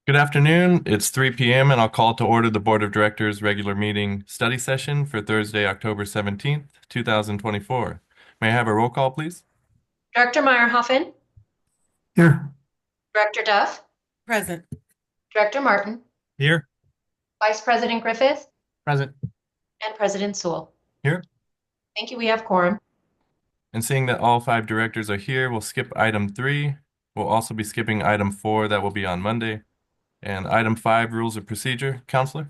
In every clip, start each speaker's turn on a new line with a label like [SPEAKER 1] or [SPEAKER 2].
[SPEAKER 1] Good afternoon. It's 3 p.m. and I'll call to order the Board of Directors regular meeting study session for Thursday, October 17th, 2024. May I have a roll call, please?
[SPEAKER 2] Director Meyerhoffen,
[SPEAKER 3] Here.
[SPEAKER 2] Director Duff,
[SPEAKER 4] Present.
[SPEAKER 2] Director Martin,
[SPEAKER 3] Here.
[SPEAKER 2] Vice President Griffith,
[SPEAKER 3] Present.
[SPEAKER 2] and President Sewell.
[SPEAKER 3] Here.
[SPEAKER 2] Thank you. We have quorum.
[SPEAKER 1] And seeing that all five directors are here, we'll skip item 3. We'll also be skipping item 4, that will be on Monday. And item 5, rules of procedure. Counselor?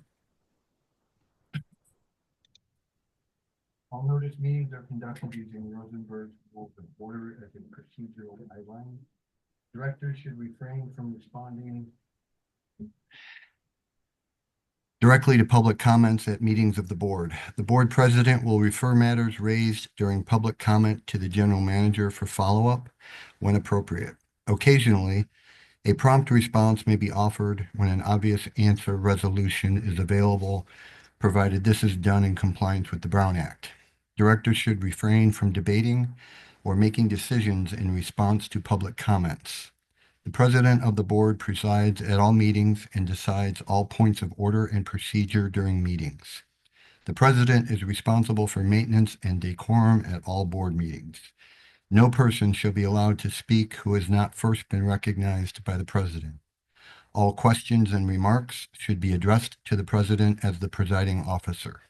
[SPEAKER 3] All notice meetings are conducted using Rosenberg's Rules of Order as a procedural guideline. Directors should refrain from responding directly to public comments at meetings of the board. The board president will refer matters raised during public comment to the general manager for follow-up when appropriate. Occasionally, a prompt response may be offered when an obvious answer resolution is available, provided this is done in compliance with the Brown Act. Directors should refrain from debating or making decisions in response to public comments. The president of the board presides at all meetings and decides all points of order and procedure during meetings. The president is responsible for maintenance and decorum at all board meetings. No person shall be allowed to speak who has not first been recognized by the president. All questions and remarks should be addressed to the president as the presiding officer.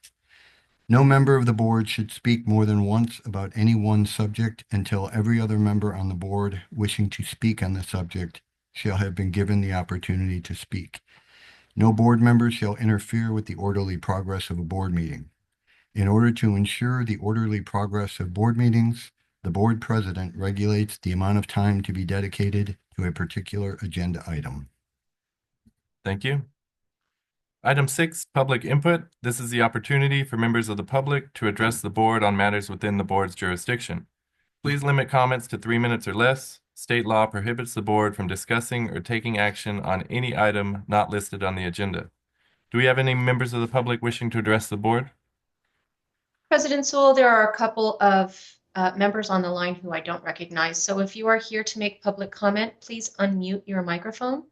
[SPEAKER 3] No member of the board should speak more than once about any one subject until every other member on the board wishing to speak on the subject shall have been given the opportunity to speak. No board member shall interfere with the orderly progress of a board meeting. In order to ensure the orderly progress of board meetings, the board president regulates the amount of time to be dedicated to a particular agenda item.
[SPEAKER 1] Thank you. Item 6, public input. This is the opportunity for members of the public to address the board on matters within the board's jurisdiction. Please limit comments to 3 minutes or less. State law prohibits the board from discussing or taking action on any item not listed on the agenda. Do we have any members of the public wishing to address the board?
[SPEAKER 2] President Sewell, there are a couple of members on the line who I don't recognize. So if you are here to make public comment, please unmute your microphone.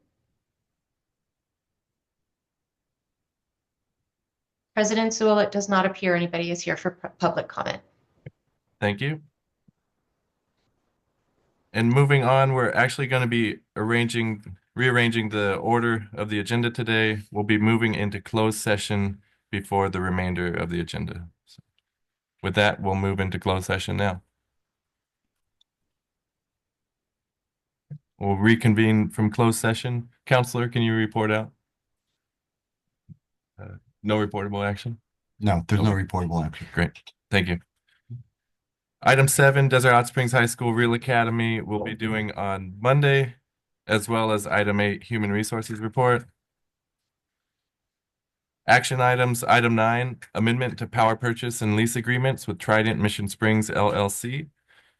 [SPEAKER 2] President Sewell, it does not appear anybody is here for public comment.
[SPEAKER 1] Thank you. And moving on, we're actually going to be rearranging the order of the agenda today. We'll be moving into closed session before the remainder of the agenda. So with that, we'll move into closed session now. We'll reconvene from closed session. Counselor, can you report out? No reportable action?
[SPEAKER 3] No, there's no reportable action.
[SPEAKER 1] Great. Thank you. Item 7, Desert Hot Springs High School Real Academy will be doing on Monday, as well as item 8, Human Resources Report. Action items, item 9, amendment to power purchase and lease agreements with Trident Mission Springs LLC.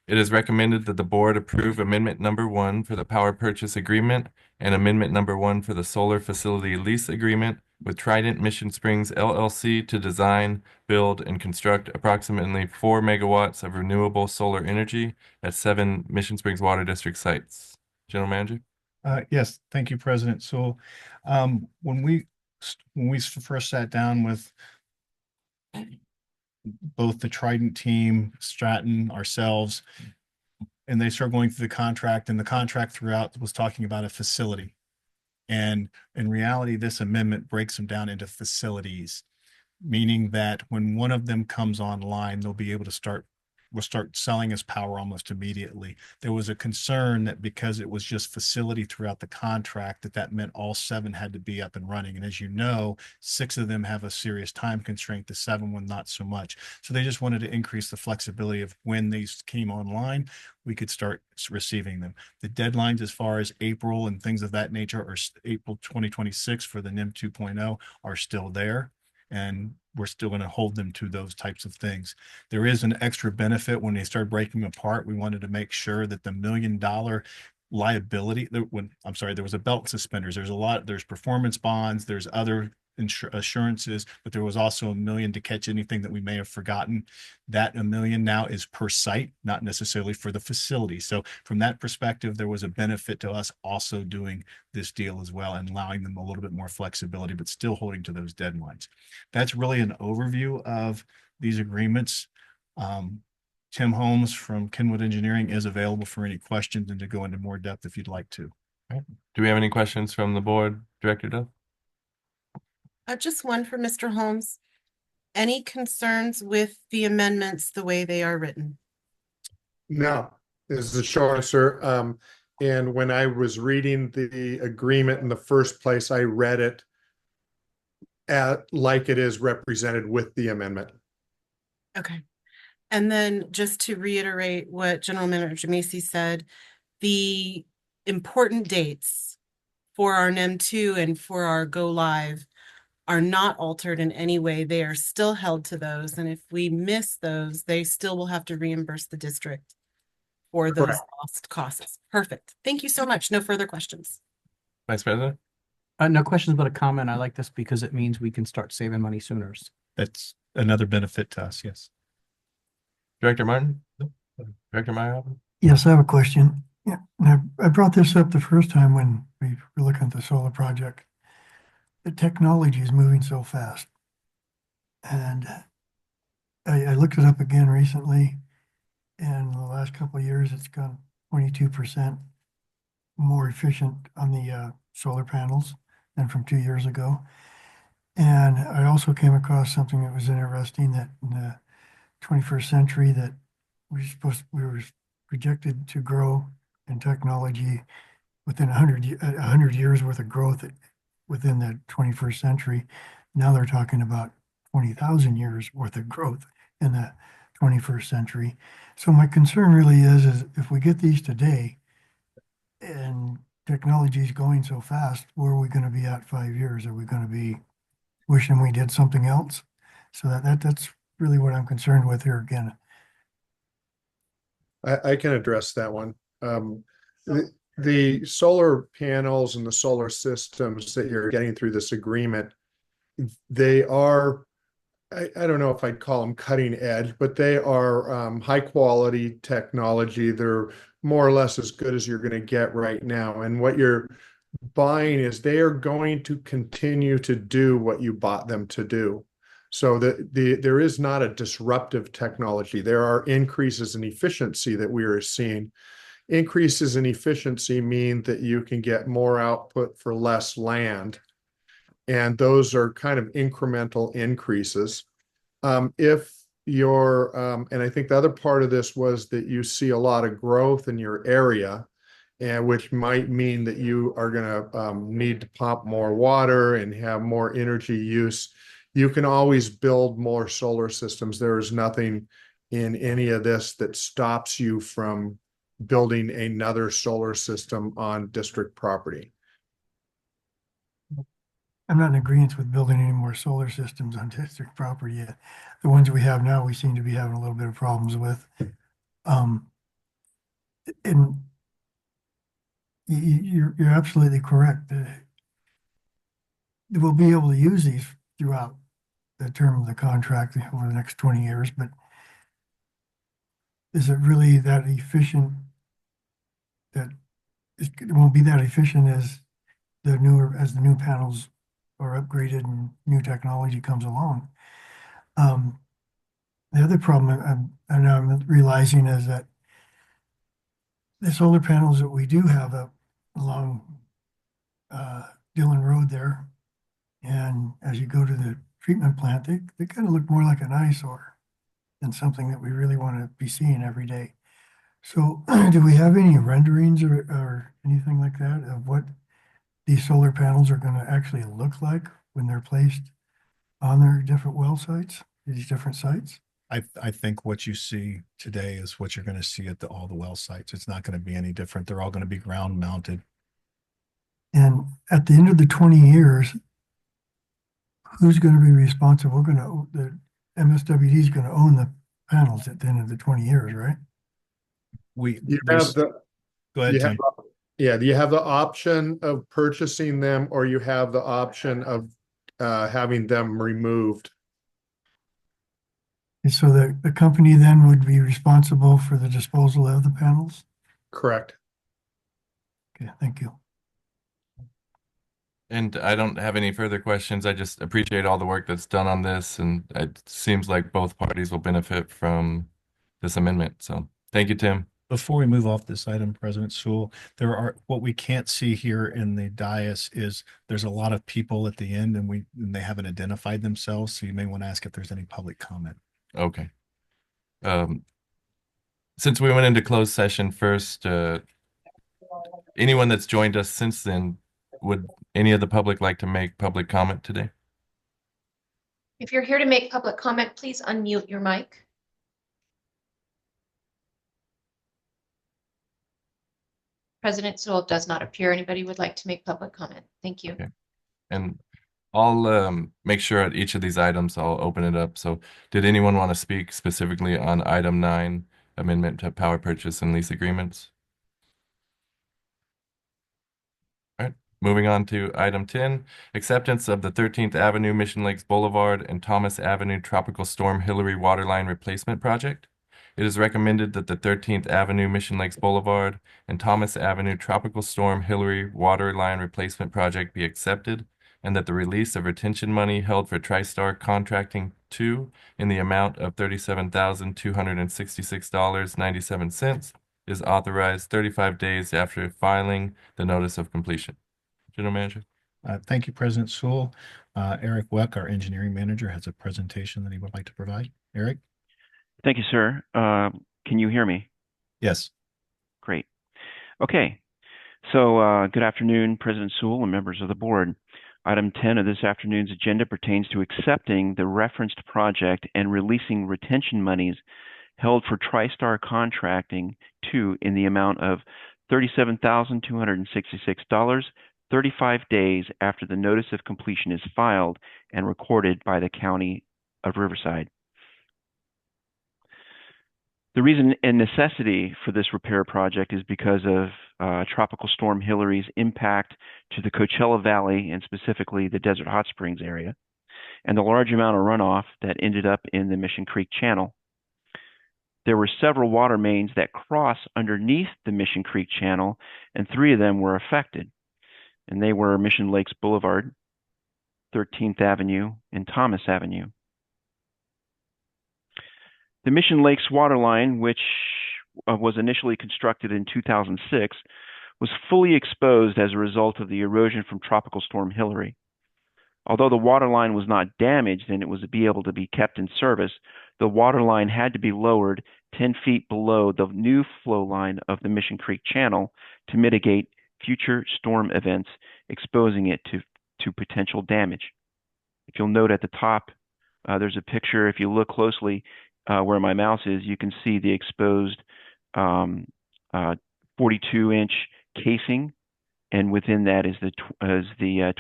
[SPEAKER 1] It is recommended that the board approve amendment number 1 for the power purchase agreement and amendment number 1 for the solar facility lease agreement with Trident Mission Springs LLC to design, build, and construct approximately 4 megawatts of renewable solar energy at 7 Mission Springs Water District sites. General Manager?
[SPEAKER 5] Yes, thank you, President Sewell. When we first sat down with both the Trident team, Stratton, ourselves, and they started going through the contract, and the contract throughout was talking about a facility. And in reality, this amendment breaks them down into facilities, meaning that when one of them comes online, they'll be able to will start selling us power almost immediately. There was a concern that because it was just facility throughout the contract, that meant all 7 had to be up and running. And as you know, 6 of them have a serious time constraint, the 7 one not so much. So they just wanted to increase the flexibility of when these came online, we could start receiving them. The deadlines as far as April and things of that nature, or April 2026 for the NIM 2.0, are still there. And we're still going to hold them to those types of things. There is an extra benefit when they start breaking them apart. We wanted to make sure that the $1 million liability, there was a belt and suspenders. There's performance bonds, there's other assurances, but there was also $1 million to catch anything that we may have forgotten. That $1 million now is per site, not necessarily for the facility. So from that perspective, there was a benefit to us also doing this deal as well and allowing them a little bit more flexibility, but still holding to those deadlines. That's really an overview of these agreements. Tim Holmes from Kenwood Engineering is available for any questions and to go into more depth if you'd like to.
[SPEAKER 1] Do we have any questions from the board, Director Dove?
[SPEAKER 4] Just one for Mr. Holmes. Any concerns with the amendments the way they are written?
[SPEAKER 6] No, is the short answer. And when I was reading the agreement in the first place, I read it like it is represented with the amendment.
[SPEAKER 4] Okay. And then just to reiterate what General Manager Macy said, the important dates for our NEM2 and for our go live are not altered in any way. They are still held to those. And if we miss those, they still will have to reimburse the district for those
[SPEAKER 6] Correct.
[SPEAKER 4] lost costs. Perfect. Thank you so much. No further questions.
[SPEAKER 1] Vice President?
[SPEAKER 7] No questions, but a comment. I like this because it means we can start saving money sooner.
[SPEAKER 5] That's another benefit to us, yes.
[SPEAKER 1] Director Martin? Director Meyer?
[SPEAKER 8] Yes, I have a question. Yeah, and I brought this up the first time when we were looking at the solar project. The technology is moving so fast. And I looked it up again recently, and in the last couple of years, it's gone 22% more efficient on the solar panels than from 2 years ago. And I also came across something that was interesting, that in the 21st century that we were projected to grow in technology within 100 years worth of growth within the 21st century. Now they're talking about 20,000 years worth of growth in the 21st century. So my concern really is if we get these today and technology is going so fast, where are we going to be at 5 years? Are we going to be wishing we did something else? So that's really what I'm concerned with here again.
[SPEAKER 6] I can address that one. The solar panels and the solar systems that you're getting through this agreement, they are, I don't know if I'd call them cutting edge, but they are high quality technology. They're more or less as good as you're going to get right now. And what you're buying is they are going to continue to do what you bought them to do. So there is not a disruptive technology. There are increases in efficiency that we are seeing. Increases in efficiency mean that you can get more output for less land. And those are kind of incremental increases. If you're, and I think the other part of this was that you see a lot of growth in your area, and which might mean that you are going to need to pump more water and have more energy use. You can always build more solar systems. There is nothing in any of this that stops you from building another solar system on district property.
[SPEAKER 8] I'm not in agreement with building any more solar systems on district property yet. The ones we have now, we seem to be having a little bit of problems with. And you're absolutely correct. We'll be able to use these throughout the term of the contract over the next 20 years, but is it really that efficient? That it won't be that efficient as the new panels are upgraded and new technology comes along. The other problem I'm realizing is that the solar panels that we do have up along Dillon Road there, and as you go to the treatment plant, they kind of look more like an eyesore than something that we really want to be seeing every day. So do we have any renderings or anything like that of what these solar panels are going to actually look like when they're placed on their different well sites, these different sites?
[SPEAKER 5] I think what you see today is what you're going to see at all the well sites. It's not going to be any different. They're all going to be ground mounted.
[SPEAKER 8] And at the end of the 20 years, who's going to be responsible? The MSWD is going to own the panels at the end of the 20 years, right?
[SPEAKER 6] You have the,
[SPEAKER 5] go ahead, Tim.
[SPEAKER 6] Yeah, you have the option of purchasing them, or you have the option of having them removed.
[SPEAKER 8] And so the company then would be responsible for the disposal of the panels?
[SPEAKER 6] Correct.
[SPEAKER 8] Okay, thank you.
[SPEAKER 1] And I don't have any further questions. I just appreciate all the work that's done on this, and it seems like both parties will benefit from this amendment. So thank you, Tim.
[SPEAKER 5] Before we move off this item, President Sewell, what we can't see here in the dais is there's a lot of people at the end and they haven't identified themselves. So you may want to ask if there's any public comment.
[SPEAKER 1] Okay. Since we went into closed session first, anyone that's joined us since then, would any of the public like to make public comment today?
[SPEAKER 2] If you're here to make public comment, please unmute your mic. President Sewell does not appear. Anybody would like to make public comment? Thank you.
[SPEAKER 1] Okay. And I'll make sure at each of these items, I'll open it up. So did anyone want to speak specifically on item 9, amendment to power purchase and lease agreements? All right, moving on to item 10, acceptance of the 13th Avenue Mission Lakes Boulevard and Thomas Avenue Tropical Storm Hillary Waterline Replacement Project. It is recommended that the 13th Avenue Mission Lakes Boulevard and Thomas Avenue Tropical Storm Hillary Waterline Replacement Project be accepted, and that the release of retention money held for TriStar Contracting 2 in the amount of $37,266.97 is authorized 35 days after filing the notice of completion. General Manager.
[SPEAKER 5] Thank you, President Sewell. Eric Weck, our engineering manager, has a presentation that he would like to provide. Eric?
[SPEAKER 9] Thank you, sir. Can you hear me?
[SPEAKER 5] Yes.
[SPEAKER 9] Great. Okay. So good afternoon, President Sewell and members of the board. Item 10 of this afternoon's agenda pertains to accepting the referenced project and releasing retention monies held for TriStar Contracting 2 in the amount of $37,266, 35 days after the notice of completion is filed and recorded by the County of Riverside. The reason and necessity for this repair project is because of Tropical Storm Hillary's impact to the Coachella Valley and specifically the Desert Hot Springs area, and the large amount of runoff that ended up in the Mission Creek Channel. There were several water mains that cross underneath the Mission Creek Channel, and 3 of them were affected, and they were Mission Lakes Boulevard, 13th Avenue, and Thomas Avenue. The Mission Lakes waterline, which was initially constructed in 2006, was fully exposed as a result of the erosion from Tropical Storm Hillary. Although the waterline was not damaged and it was able to be kept in service, the waterline had to be lowered 10 feet below the new flow line of the Mission Creek Channel to mitigate future storm events, exposing it to potential damage. If you'll note at the top, there's a picture. If you look closely, where my mouse is, you can see the exposed 42-inch casing, and within that is the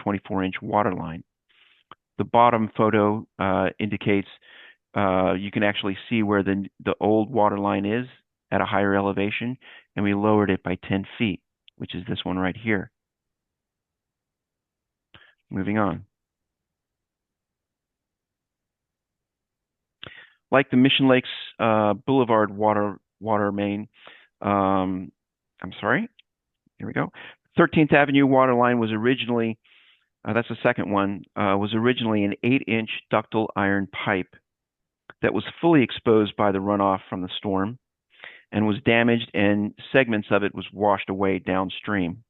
[SPEAKER 9] 24-inch water line. The bottom photo indicates you can actually see where the old water line is at a higher elevation, and we lowered it by 10 feet, which is this one right here. Moving on. Like the Mission Lakes Boulevard water main, I'm sorry, here we go. 13th Avenue water line was originally, that's the second one, was originally an 8-inch ductile iron pipe that was fully exposed by the runoff from the storm and was damaged, and segments of it was washed away downstream.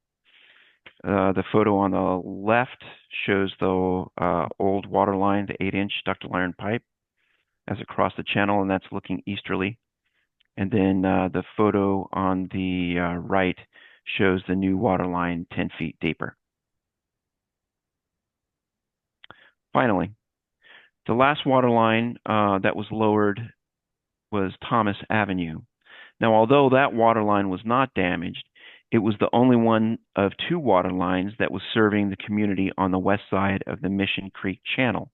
[SPEAKER 9] The photo on the left shows the old water line, the 8-inch ductile iron pipe, as across the channel, and that's looking easterly. And then the photo on the right shows the new water line 10 feet deeper. Finally, the last water line that was lowered was Thomas Avenue. Now, although that water line was not damaged, it was the only one of 2 water lines that was serving the community on the west side of the Mission Creek Channel.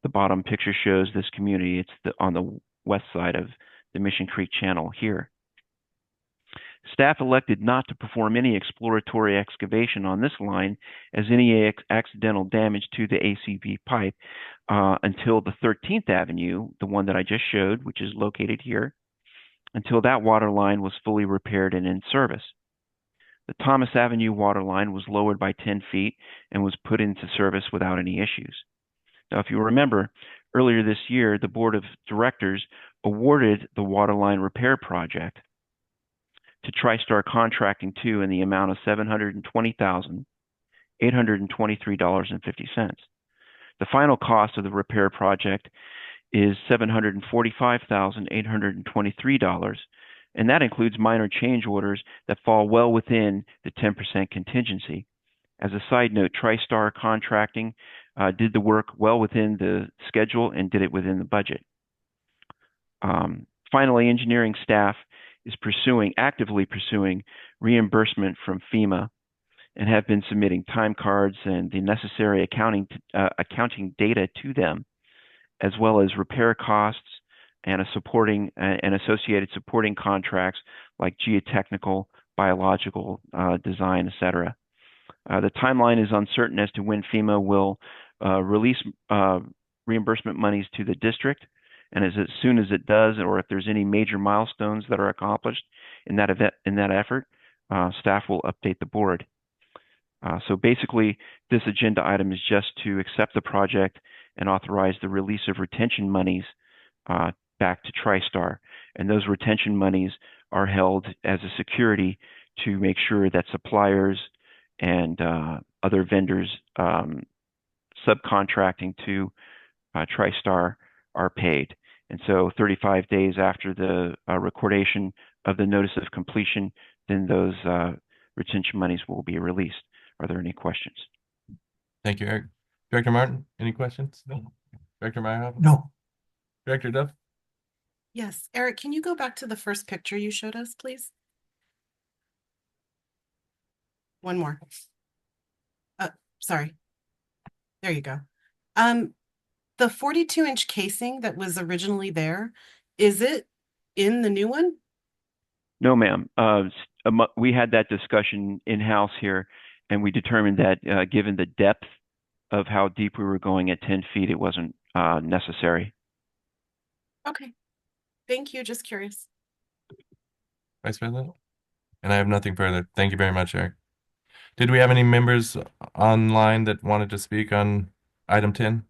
[SPEAKER 9] The bottom picture shows this community. It's on the west side of the Mission Creek Channel here. Staff elected not to perform any exploratory excavation on this line as any accidental damage to the ACP pipe until the 13th Avenue, the one that I just showed, which is located here, until that water line was fully repaired and in service. The Thomas Avenue water line was lowered by 10 feet and was put into service without any issues. Now, if you remember, earlier this year, the Board of Directors awarded the water line repair project to TriStar Contracting II in the amount of $720,823.50. The final cost of the repair project is $745,823, and that includes minor change orders that fall well within the 10% contingency. As a side note, TriStar Contracting did the work well within the schedule and did it within the budget. Finally, engineering staff is actively pursuing reimbursement from FEMA and have been submitting time cards and the necessary accounting data to them, as well as repair costs and associated supporting contracts like geotechnical, biological design, etc. The timeline is uncertain as to when FEMA will release reimbursement monies to the district, and as soon as it does, or if there's any major milestones that are accomplished in that effort, staff will update the board. So basically, this agenda item is just to accept the project and authorize the release of retention monies back to TriStar. And those retention monies are held as a security to make sure that suppliers and other vendors subcontracting to TriStar are paid. And so 35 days after the recordation of the notice of completion, then those retention monies will be released. Are there any questions?
[SPEAKER 1] Thank you, Eric. Director Martin, any questions? No. Director Meyerhoff?
[SPEAKER 8] No.
[SPEAKER 1] Director Duff?
[SPEAKER 4] Yes. Eric, can you go back to the first picture you showed us, please? One more. Sorry. There you go. The 42-inch casing that was originally there, is it in the new one?
[SPEAKER 9] No, ma'am. We had that discussion in-house here, and we determined that given the depth of how deep we were going at 10 feet, it wasn't necessary.
[SPEAKER 4] Okay. Thank you. Just curious.
[SPEAKER 1] Vice President? And I have nothing further. Thank you very much, Eric. Did we have any members online that wanted to speak on item 10?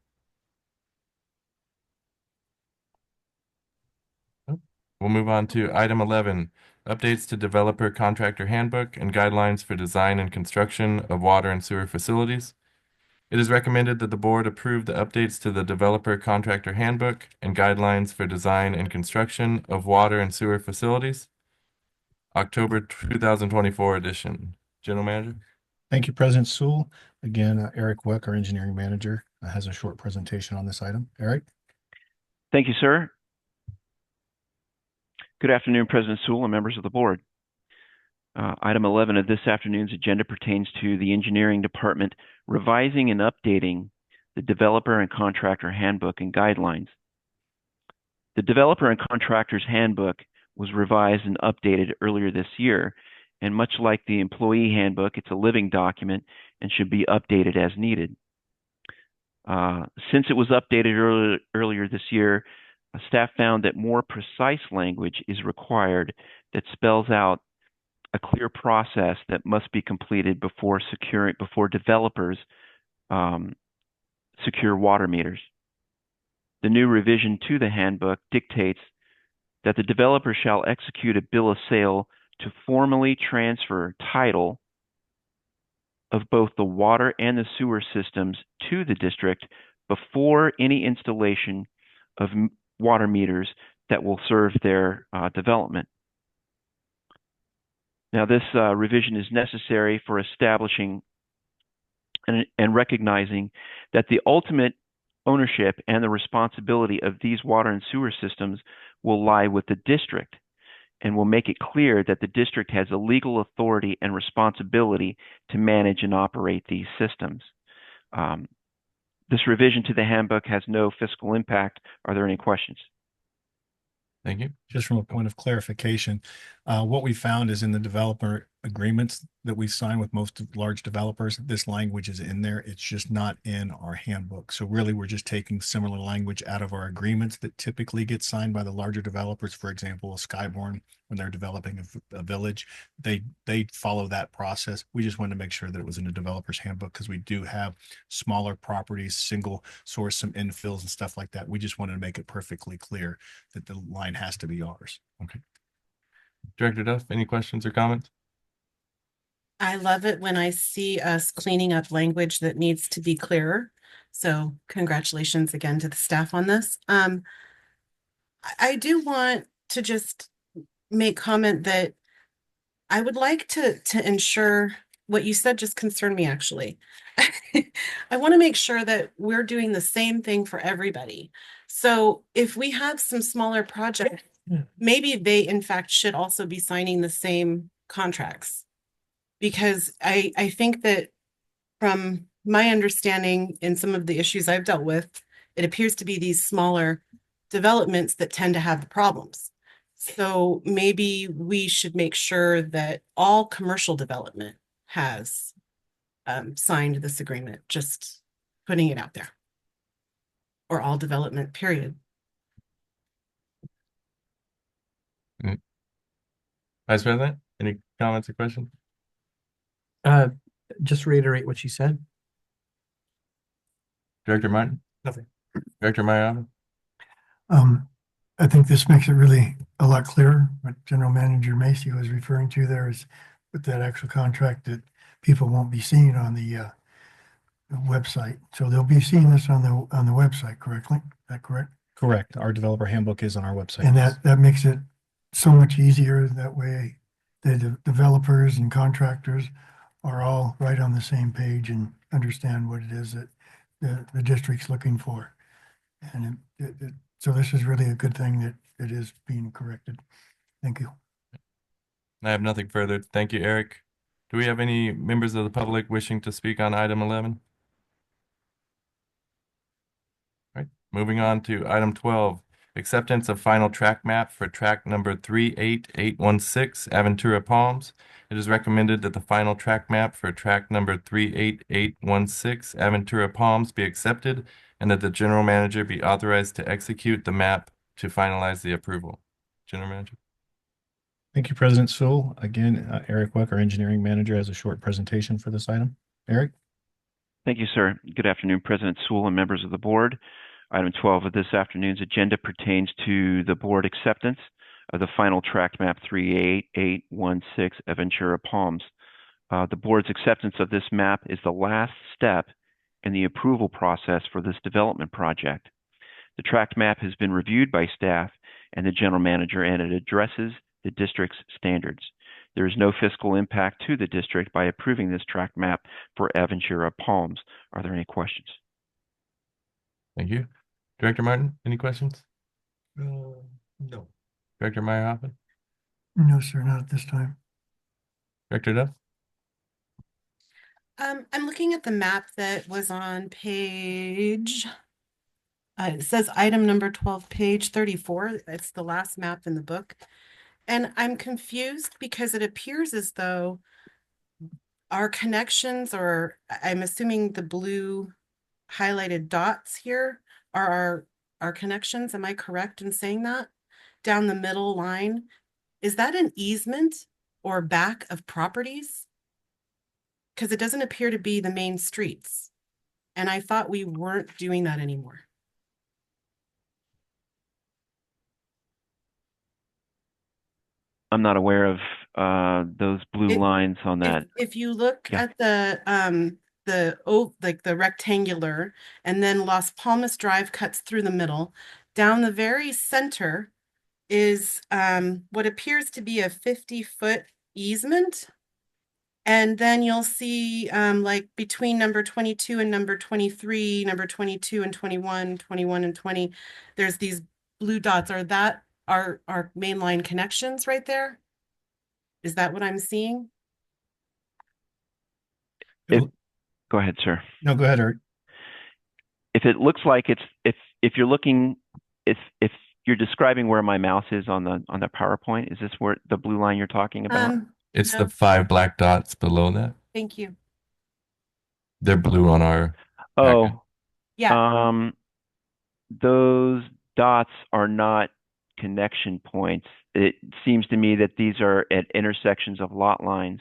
[SPEAKER 1] We'll move on to item 11, updates to developer contractor handbook and guidelines for design and construction of water and sewer facilities. It is recommended that the board approve the updates to the developer contractor handbook and guidelines for design and construction of water and sewer facilities. October 2024 edition. General Manager?
[SPEAKER 5] Thank you, President Sewell. Again, Eric Weck, our engineering manager, has a short presentation on this item. Eric?
[SPEAKER 9] Thank you, sir. Good afternoon, President Sewell and members of the board. Item 11 of this afternoon's agenda pertains to the engineering department revising and updating the developer and contractor handbook and guidelines. The developer and contractor's handbook was revised and updated earlier this year, and much like the employee handbook, it's a living document and should be updated as needed. Since it was updated earlier this year, staff found that more precise language is required that spells out a clear process that must be completed before developers secure water meters. The new revision to the handbook dictates that the developer shall execute a bill of sale to formally transfer title of both the water and the sewer systems to the district before any installation of water meters that will serve their development. Now, this revision is necessary for establishing and recognizing that the ultimate ownership and the responsibility of these water and sewer systems will lie with the district, and will make it clear that the district has a legal authority and responsibility to manage and operate these systems. This revision to the handbook has no fiscal impact. Are there any questions?
[SPEAKER 1] Thank you.
[SPEAKER 5] Just from a point of clarification, what we found is in the developer agreements that we sign with most large developers, this language is in there. It's just not in our handbook. So really, we're just taking similar language out of our agreements that typically get signed by the larger developers. For example, Skyborn, when they're developing a village, they follow that process. We just wanted to make sure that it was in the developer's handbook because we do have smaller properties, single source, some infills and stuff like that. We just wanted to make it perfectly clear that the line has to be ours.
[SPEAKER 1] Okay. Director Duff, any questions or comments?
[SPEAKER 4] I love it when I see us cleaning up language that needs to be clearer. So congratulations again to the staff on this. I do want to just make comment that I would like to ensure what you said just concerned me actually. I want to make sure that we're doing the same thing for everybody. So if we have some smaller projects, maybe they in fact should also be signing the same contracts. Because I think that from my understanding in some of the issues I've dealt with, it appears to be these smaller developments that tend to have the problems. So maybe we should make sure that all commercial development has signed this agreement, just putting it out there. Or all development, period.
[SPEAKER 1] Vice President, any comments or questions?
[SPEAKER 7] Just reiterate what she said.
[SPEAKER 1] Director Martin?
[SPEAKER 7] Nothing.
[SPEAKER 1] Director Mayava?
[SPEAKER 8] I think this makes it really a lot clearer. What General Manager Macy was referring to there is with that actual contract that people won't be seeing on the website. So they'll be seeing this on the website, correctly? Is that correct?
[SPEAKER 5] Correct. Our developer handbook is on our website.
[SPEAKER 8] And that makes it so much easier. That way the developers and contractors are all right on the same page and understand what it is that the district's looking for. And so this is really a good thing that it is being corrected. Thank you.
[SPEAKER 1] I have nothing further. Thank you, Eric. Do we have any members of the public wishing to speak on item 11? All right, moving on to item 12, acceptance of final track map for track number 38816 Aventura Palms. It is recommended that the final track map for track number 38816 Aventura Palms be accepted and that the general manager be authorized to execute the map to finalize the approval. General Manager.
[SPEAKER 5] Thank you, President Sewell. Again, Eric Weck, our engineering manager, has a short presentation for this item. Eric?
[SPEAKER 9] Thank you, sir. Good afternoon, President Sewell and members of the board. Item 12 of this afternoon's agenda pertains to the board acceptance of the final tract map 38816 Aventura Palms. The board's acceptance of this map is the last step in the approval process for this development project. The tract map has been reviewed by staff and the general manager, and it addresses the district's standards. There is no fiscal impact to the district by approving this tract map for Aventura Palms. Are there any questions?
[SPEAKER 1] Thank you. Director Martin, any questions?
[SPEAKER 7] No.
[SPEAKER 1] Director Meyerhoffen?
[SPEAKER 8] No, sir, not at this time.
[SPEAKER 1] Director Duff?
[SPEAKER 4] I'm looking at the map that was on page, it says item number 12, page 34. It's the last map in the book. And I'm confused because it appears as though our connections, or I'm assuming the blue highlighted dots here are our connections. Am I correct in saying that? Down the middle line, is that an easement or back of properties? Because it doesn't appear to be the main streets. And I thought we weren't doing that anymore.
[SPEAKER 9] I'm not aware of those blue lines on that.
[SPEAKER 4] If you look
[SPEAKER 9] Yeah.
[SPEAKER 4] at the rectangular, and then Las Palmas Drive cuts through the middle, down the very center is what appears to be a 50-foot easement. And then you'll see like between number 22 and number 23, number 22 and 21, 21 and 20, there's these blue dots. Are that our mainline connections right there? Is that what I'm seeing?
[SPEAKER 9] Go ahead, sir.
[SPEAKER 5] No, go ahead, Eric.
[SPEAKER 9] If it looks like it's if you're looking if you're describing where my mouse is on the PowerPoint. Is this where the blue line you're talking about?
[SPEAKER 1] It's
[SPEAKER 4] No.
[SPEAKER 1] the 5 black dots below that.
[SPEAKER 4] Thank you.
[SPEAKER 1] They're blue on our packet.
[SPEAKER 9] Oh,
[SPEAKER 4] Yeah,
[SPEAKER 9] those dots are not connection points. It seems to me that these are at intersections of lot lines.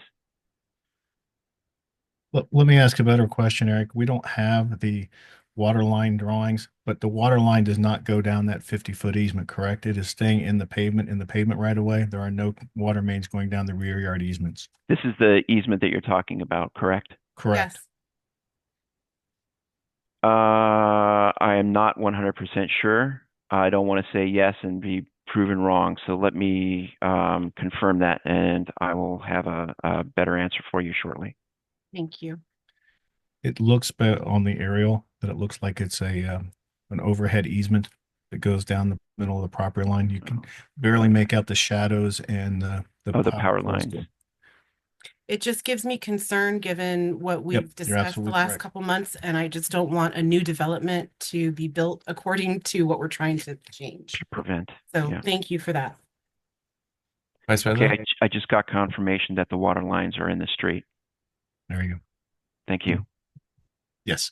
[SPEAKER 5] Let me ask a better question, Eric. We don't have the water line drawings, but the water line does not go down that 50-foot easement, correct? It is staying in the pavement right away. There are no water mains going down the rear yard easements.
[SPEAKER 9] This is the easement that you're talking about, correct?
[SPEAKER 5] Correct.
[SPEAKER 4] yes.
[SPEAKER 9] I am not 100% sure. I don't want to say yes and be proven wrong. So let me confirm that, and I will have a better answer for you shortly.
[SPEAKER 4] Thank you.
[SPEAKER 5] It looks on the aerial that it looks like it's an overhead easement that goes down the middle of the property line. You can barely make out the shadows and
[SPEAKER 9] The power
[SPEAKER 5] poles.
[SPEAKER 9] lines.
[SPEAKER 4] It just gives me concern given what we've
[SPEAKER 5] you're
[SPEAKER 4] discussed the
[SPEAKER 5] absolutely
[SPEAKER 4] last
[SPEAKER 5] correct.
[SPEAKER 4] couple months, and I just don't want a new development to be built according to what we're trying to change.
[SPEAKER 9] To prevent.
[SPEAKER 4] So
[SPEAKER 9] Yeah.
[SPEAKER 4] thank you for that.
[SPEAKER 1] Vice
[SPEAKER 9] Okay,
[SPEAKER 1] President?
[SPEAKER 9] I just got confirmation that the water lines are in the street.
[SPEAKER 5] There you go.
[SPEAKER 9] Thank you.
[SPEAKER 5] Yes.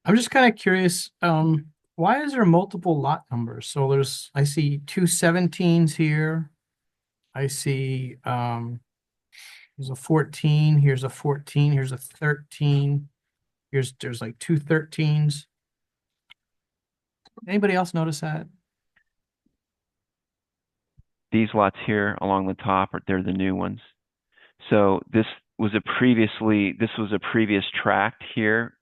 [SPEAKER 7] I'm just kind of curious, why is there multiple lot numbers? So I see two 17s here. I see, there's a 14, here's a 14, here's a 13. There's like two 13s. Anybody else notice that?
[SPEAKER 9] These lots here along the top they're the new ones. So this was a previous tract here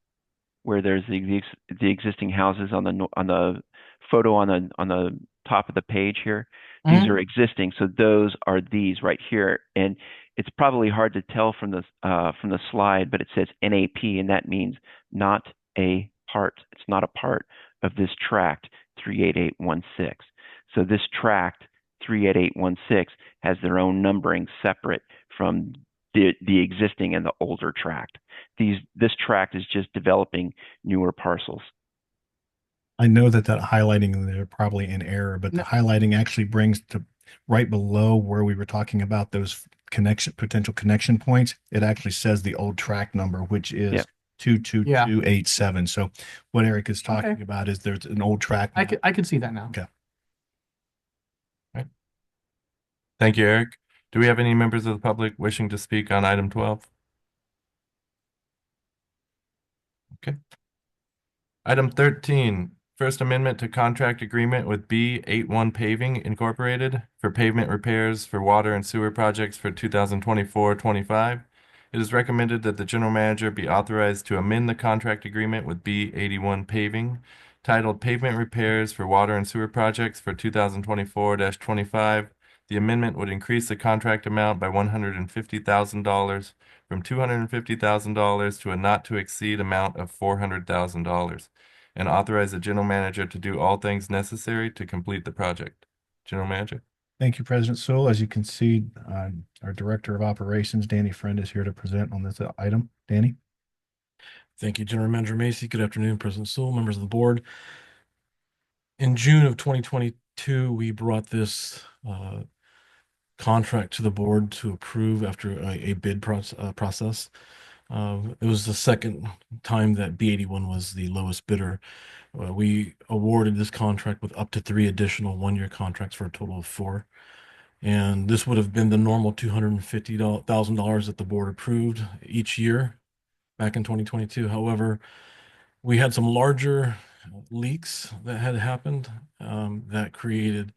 [SPEAKER 9] where there's the existing houses on the photo on the top of the page here. These are existing, so those are these right here, and it's probably hard to tell from the slide, but it says NAP, and that means not a part. It's not a part of this tract 38816. So this tract 38816 has their own numbering separate from the existing and the older tract. This tract is just developing newer parcels.
[SPEAKER 5] I know that highlighting they're probably in error, but the
[SPEAKER 7] No.
[SPEAKER 5] highlighting actually brings to right below where we were talking about those potential connection points. It actually says the old track number, which is
[SPEAKER 9] Yeah.
[SPEAKER 5] 22287. So what Eric is talking
[SPEAKER 7] Okay.
[SPEAKER 5] about is there's an old track.
[SPEAKER 7] I can see that now.
[SPEAKER 5] Okay.
[SPEAKER 1] Thank you, Eric. Do we have any members of the public wishing to speak on item 12? Okay. Item 13, First Amendment to Contract Agreement with B81 Paving Incorporated for pavement repairs for water and sewer projects for 2024-25. It is recommended that the general manager be authorized to amend the contract agreement with B81 Paving titled Pavement Repairs for Water and Sewer Projects for 2024-25. The amendment would increase the contract amount by $150,000 from $250,000 to a not to exceed amount of $400,000 and authorize the general manager to do all things necessary to complete the project. General Manager.
[SPEAKER 5] Thank you, President Sewell. As you can see, our Director of Operations, Danny Friend, is here to present on this item. Danny?
[SPEAKER 10] Thank you, General Manager Macy. Good afternoon, President Sewell, members of the board. In June of 2022, we brought this contract to the board to approve after a bid process. It was the second time that B81 was the lowest bidder. We awarded this contract with up to 3 additional one-year contracts for a total of 4. And this would have been the normal $250,000 that the board approved each year back in 2022. However, we had some larger leaks that had happened that created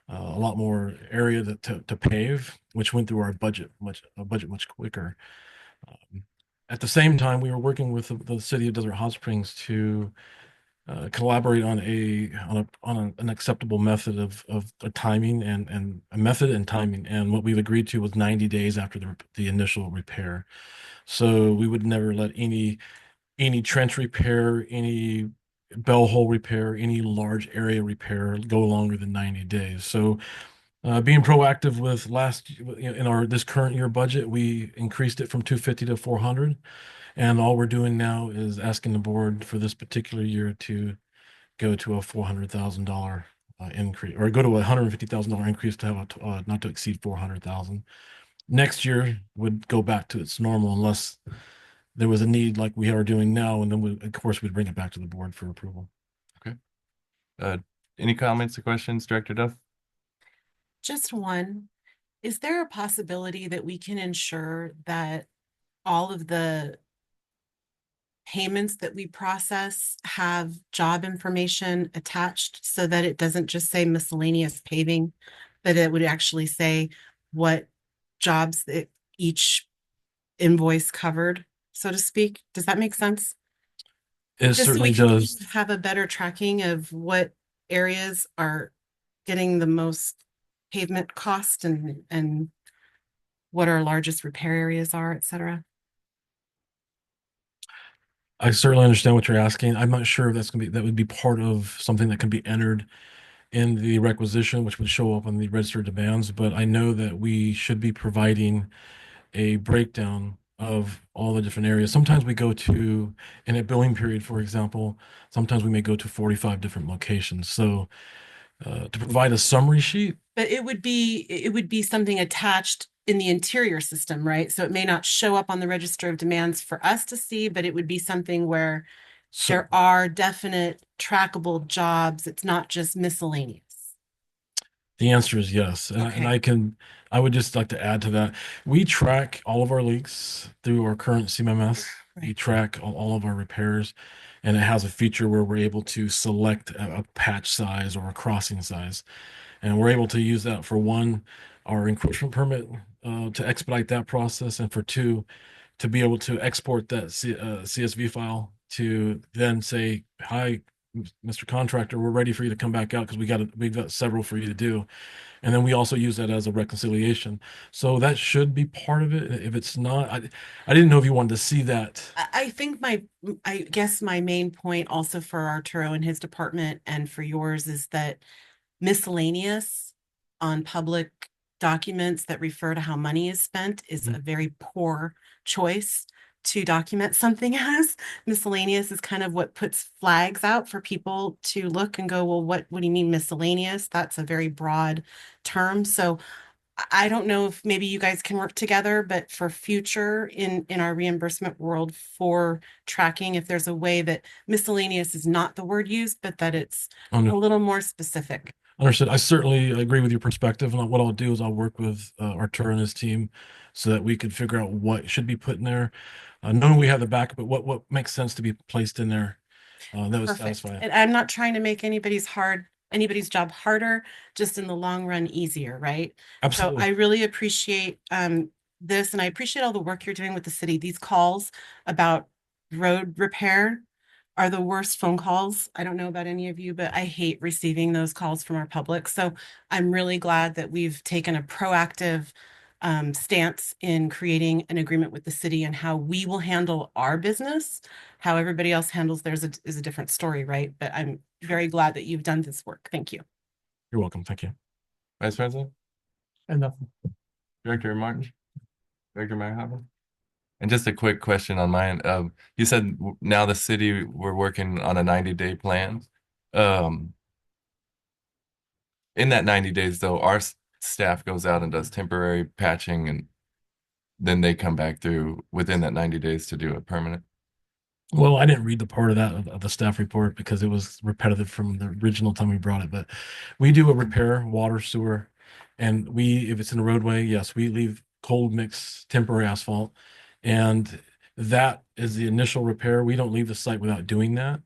[SPEAKER 10] a lot more area to pave, which went through our budget much quicker. At the same time, we were working with the city of Desert Hot Springs to collaborate on an acceptable method of timing and a method and timing. And what we've agreed to was 90 days after the initial repair. So we would never let any trench repair, any bell hole repair, any large area repair go longer than 90 days. So being proactive with this current year budget, we increased it from 250 to 400. And all we're doing now is asking the board for this particular year to go to a $400,000 increase, or go to a $150,000 increase to have a not to exceed 400,000. Next year would go back to its normal unless there was a need like we are doing now, and then of course, we'd bring it back to the board for approval.
[SPEAKER 1] Uh, any comments or questions, Director Duff?
[SPEAKER 4] Just one. Is there a possibility that we can ensure that all of the payments that we process have job information attached so that it doesn't just say miscellaneous paving, but it would actually say what jobs that each invoice covered, so to speak? Does that make sense?
[SPEAKER 10] It
[SPEAKER 4] Just so
[SPEAKER 10] certainly
[SPEAKER 4] we can
[SPEAKER 10] does.
[SPEAKER 4] have a better tracking of what areas are getting the most pavement cost and what our largest repair areas are, et cetera.
[SPEAKER 10] I certainly understand what you're asking. I'm not sure if that would be part of something that can be entered in the requisition, which would show up on the register of demands, but I know that we should be providing a breakdown of all the different areas. Sometimes we go to, in a billing period, for example, sometimes we may go to 45 different locations. So to provide a summary sheet,
[SPEAKER 4] But it would be something attached in the interior system, right? So it may not show up on the register of demands for us to see, but it would be something where
[SPEAKER 10] so
[SPEAKER 4] there are definite trackable jobs. It's not just miscellaneous.
[SPEAKER 10] the answer is yes. And
[SPEAKER 4] Okay.
[SPEAKER 10] I would just like to add to that. We track all of our leaks through our current CMMS. We
[SPEAKER 4] Right.
[SPEAKER 10] track all of our repairs, and it has a feature where we're able to select a patch size or a crossing size. And we're able to use that for one, our encroachment permit to expedite that process, and for two, to be able to export that CSV file to then say, "Hi, Mr. Contractor, we're ready for you to come back out because we've got several for you to do." And then we also use that as a reconciliation. So that should be part of it. If it's not, I didn't know if you wanted to see that.
[SPEAKER 4] I think I guess my main point also for Arturo and his department and for yours is that miscellaneous on public documents that refer to how money is spent is a very poor choice to document something as. Miscellaneous is kind of what puts flags out for people to look and go, well, what do you mean miscellaneous? That's a very broad term. So I don't know if maybe you guys can work together, but for future in our reimbursement world for tracking, if there's a way that miscellaneous is not the word used, but that it's a little more specific.
[SPEAKER 10] Understood. I certainly agree with your perspective. And what I'll do is I'll work with Artur and his team so that we can figure out what should be put in there. Knowing we have the backup, but what makes sense to be placed in there. That was
[SPEAKER 4] Perfect.
[SPEAKER 10] satisfying.
[SPEAKER 4] And I'm not trying to make anybody's job harder, just in the long run easier, right? So
[SPEAKER 10] Absolutely.
[SPEAKER 4] I really appreciate this, and I appreciate all the work you're doing with the city. These calls about road repair are the worst phone calls. I don't know about any of you, but I hate receiving those calls from our public. So I'm really glad that we've taken a proactive stance in creating an agreement with the city and how we will handle our business. How everybody else handles theirs is a different story, right? But I'm very glad that you've done this work. Thank you.
[SPEAKER 10] You're welcome. Thank you.
[SPEAKER 1] Vice President?
[SPEAKER 7] And nothing.
[SPEAKER 1] Director Martin? Director Merrihoffen? And just a quick question on mine. You said now the city, we're working on a 90-day plan. In that 90 days though, our staff goes out and does temporary patching, and then they come back through within that 90 days to do it permanent.
[SPEAKER 10] Well, I didn't read the part of that of the staff report because it was repetitive from the original time we brought it, but we do a repair, water, sewer, and if it's in a roadway, yes, we leave cold mix temporary asphalt, and that is the initial repair. We don't leave the site without doing that.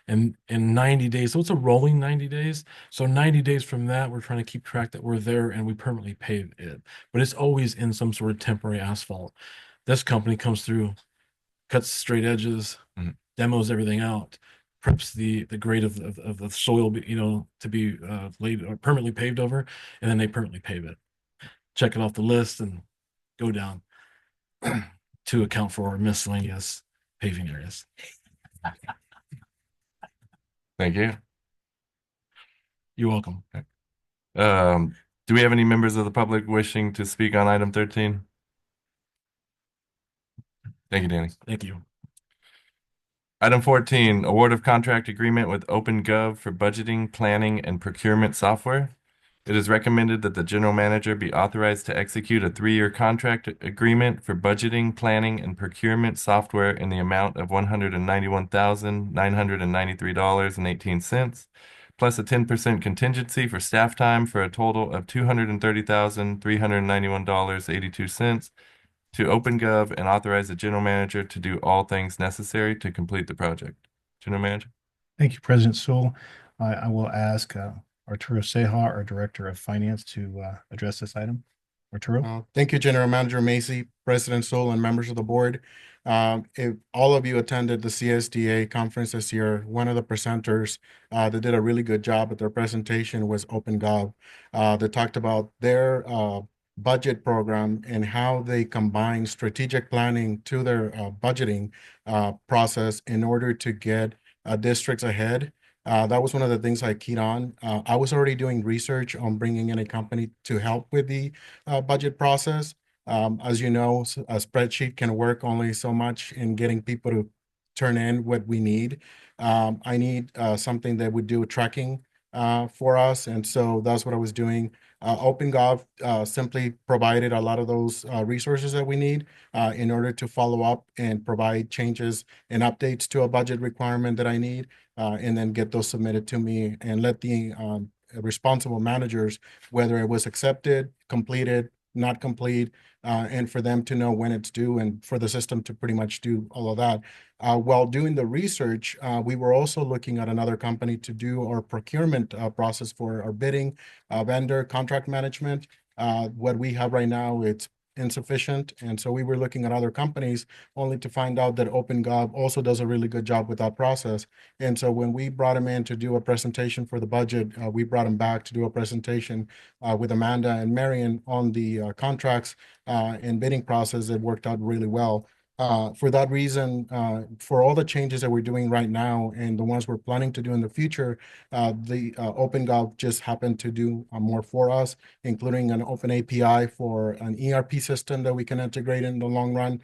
[SPEAKER 10] And in 90 days, so it's a rolling 90 days. So 90 days from that, we're trying to keep track that we're there and we permanently pave it. But it's always in some sort of temporary asphalt. This company comes through, cuts straight edges, demos everything out, preps the grade of the soil, to be laid or permanently paved over, and then they permanently pave it. Check it off the list and go down to account for our miscellaneous paving areas.
[SPEAKER 1] Thank you.
[SPEAKER 10] You're welcome.
[SPEAKER 1] Do we have any members of the public wishing to speak on item 13? Thank you, Danny.
[SPEAKER 10] Thank you.
[SPEAKER 1] Item 14, award of contract agreement with OpenGov for budgeting, planning, and procurement software. It is recommended that the general manager be authorized to execute a 3-year contract agreement for budgeting, planning, and procurement software in the amount of $191,993.18, plus a 10% contingency for staff time for a total of $230,391.82 to OpenGov and authorize the general manager to do all things necessary to complete the project. General Manager.
[SPEAKER 5] Thank you, President Sewell. I will ask Arturo Seja, our Director of Finance, to address this item. Arturo?
[SPEAKER 11] Thank you, General Manager Macy, President Sewell, and members of the board. If all of you attended the CSDA conference this year, one of the presenters that did a really good job at their presentation was OpenGov. They talked about their budget program and how they combine strategic planning to their budgeting process in order to get districts ahead. That was one of the things I keyed on. I was already doing research on bringing in a company to help with the budget process. As you know, a spreadsheet can work only so much in getting people to turn in what we need. I need something that would do tracking for us, and so that's what I was doing. OpenGov simply provided a lot of those resources that we need in order to follow up and provide changes and updates to a budget requirement that I need, and then get those submitted to me and let the responsible managers, whether it was accepted, completed, not complete, and for them to know when it's due and for the system to pretty much do all of that. While doing the research, we were also looking at another company to do our procurement process for our bidding, vendor, contract management. What we have right now, it's insufficient. And so we were looking at other companies only to find out that OpenGov also does a really good job with that process. And so when we brought him in to do a presentation for the budget, we brought him back to do a presentation with Amanda and Marion on the contracts and bidding process. It worked out really well. For that reason, for all the changes that we're doing right now and the ones we're planning to do in the future, the OpenGov just happened to do more for us, including an open API for an ERP system that we can integrate in the long run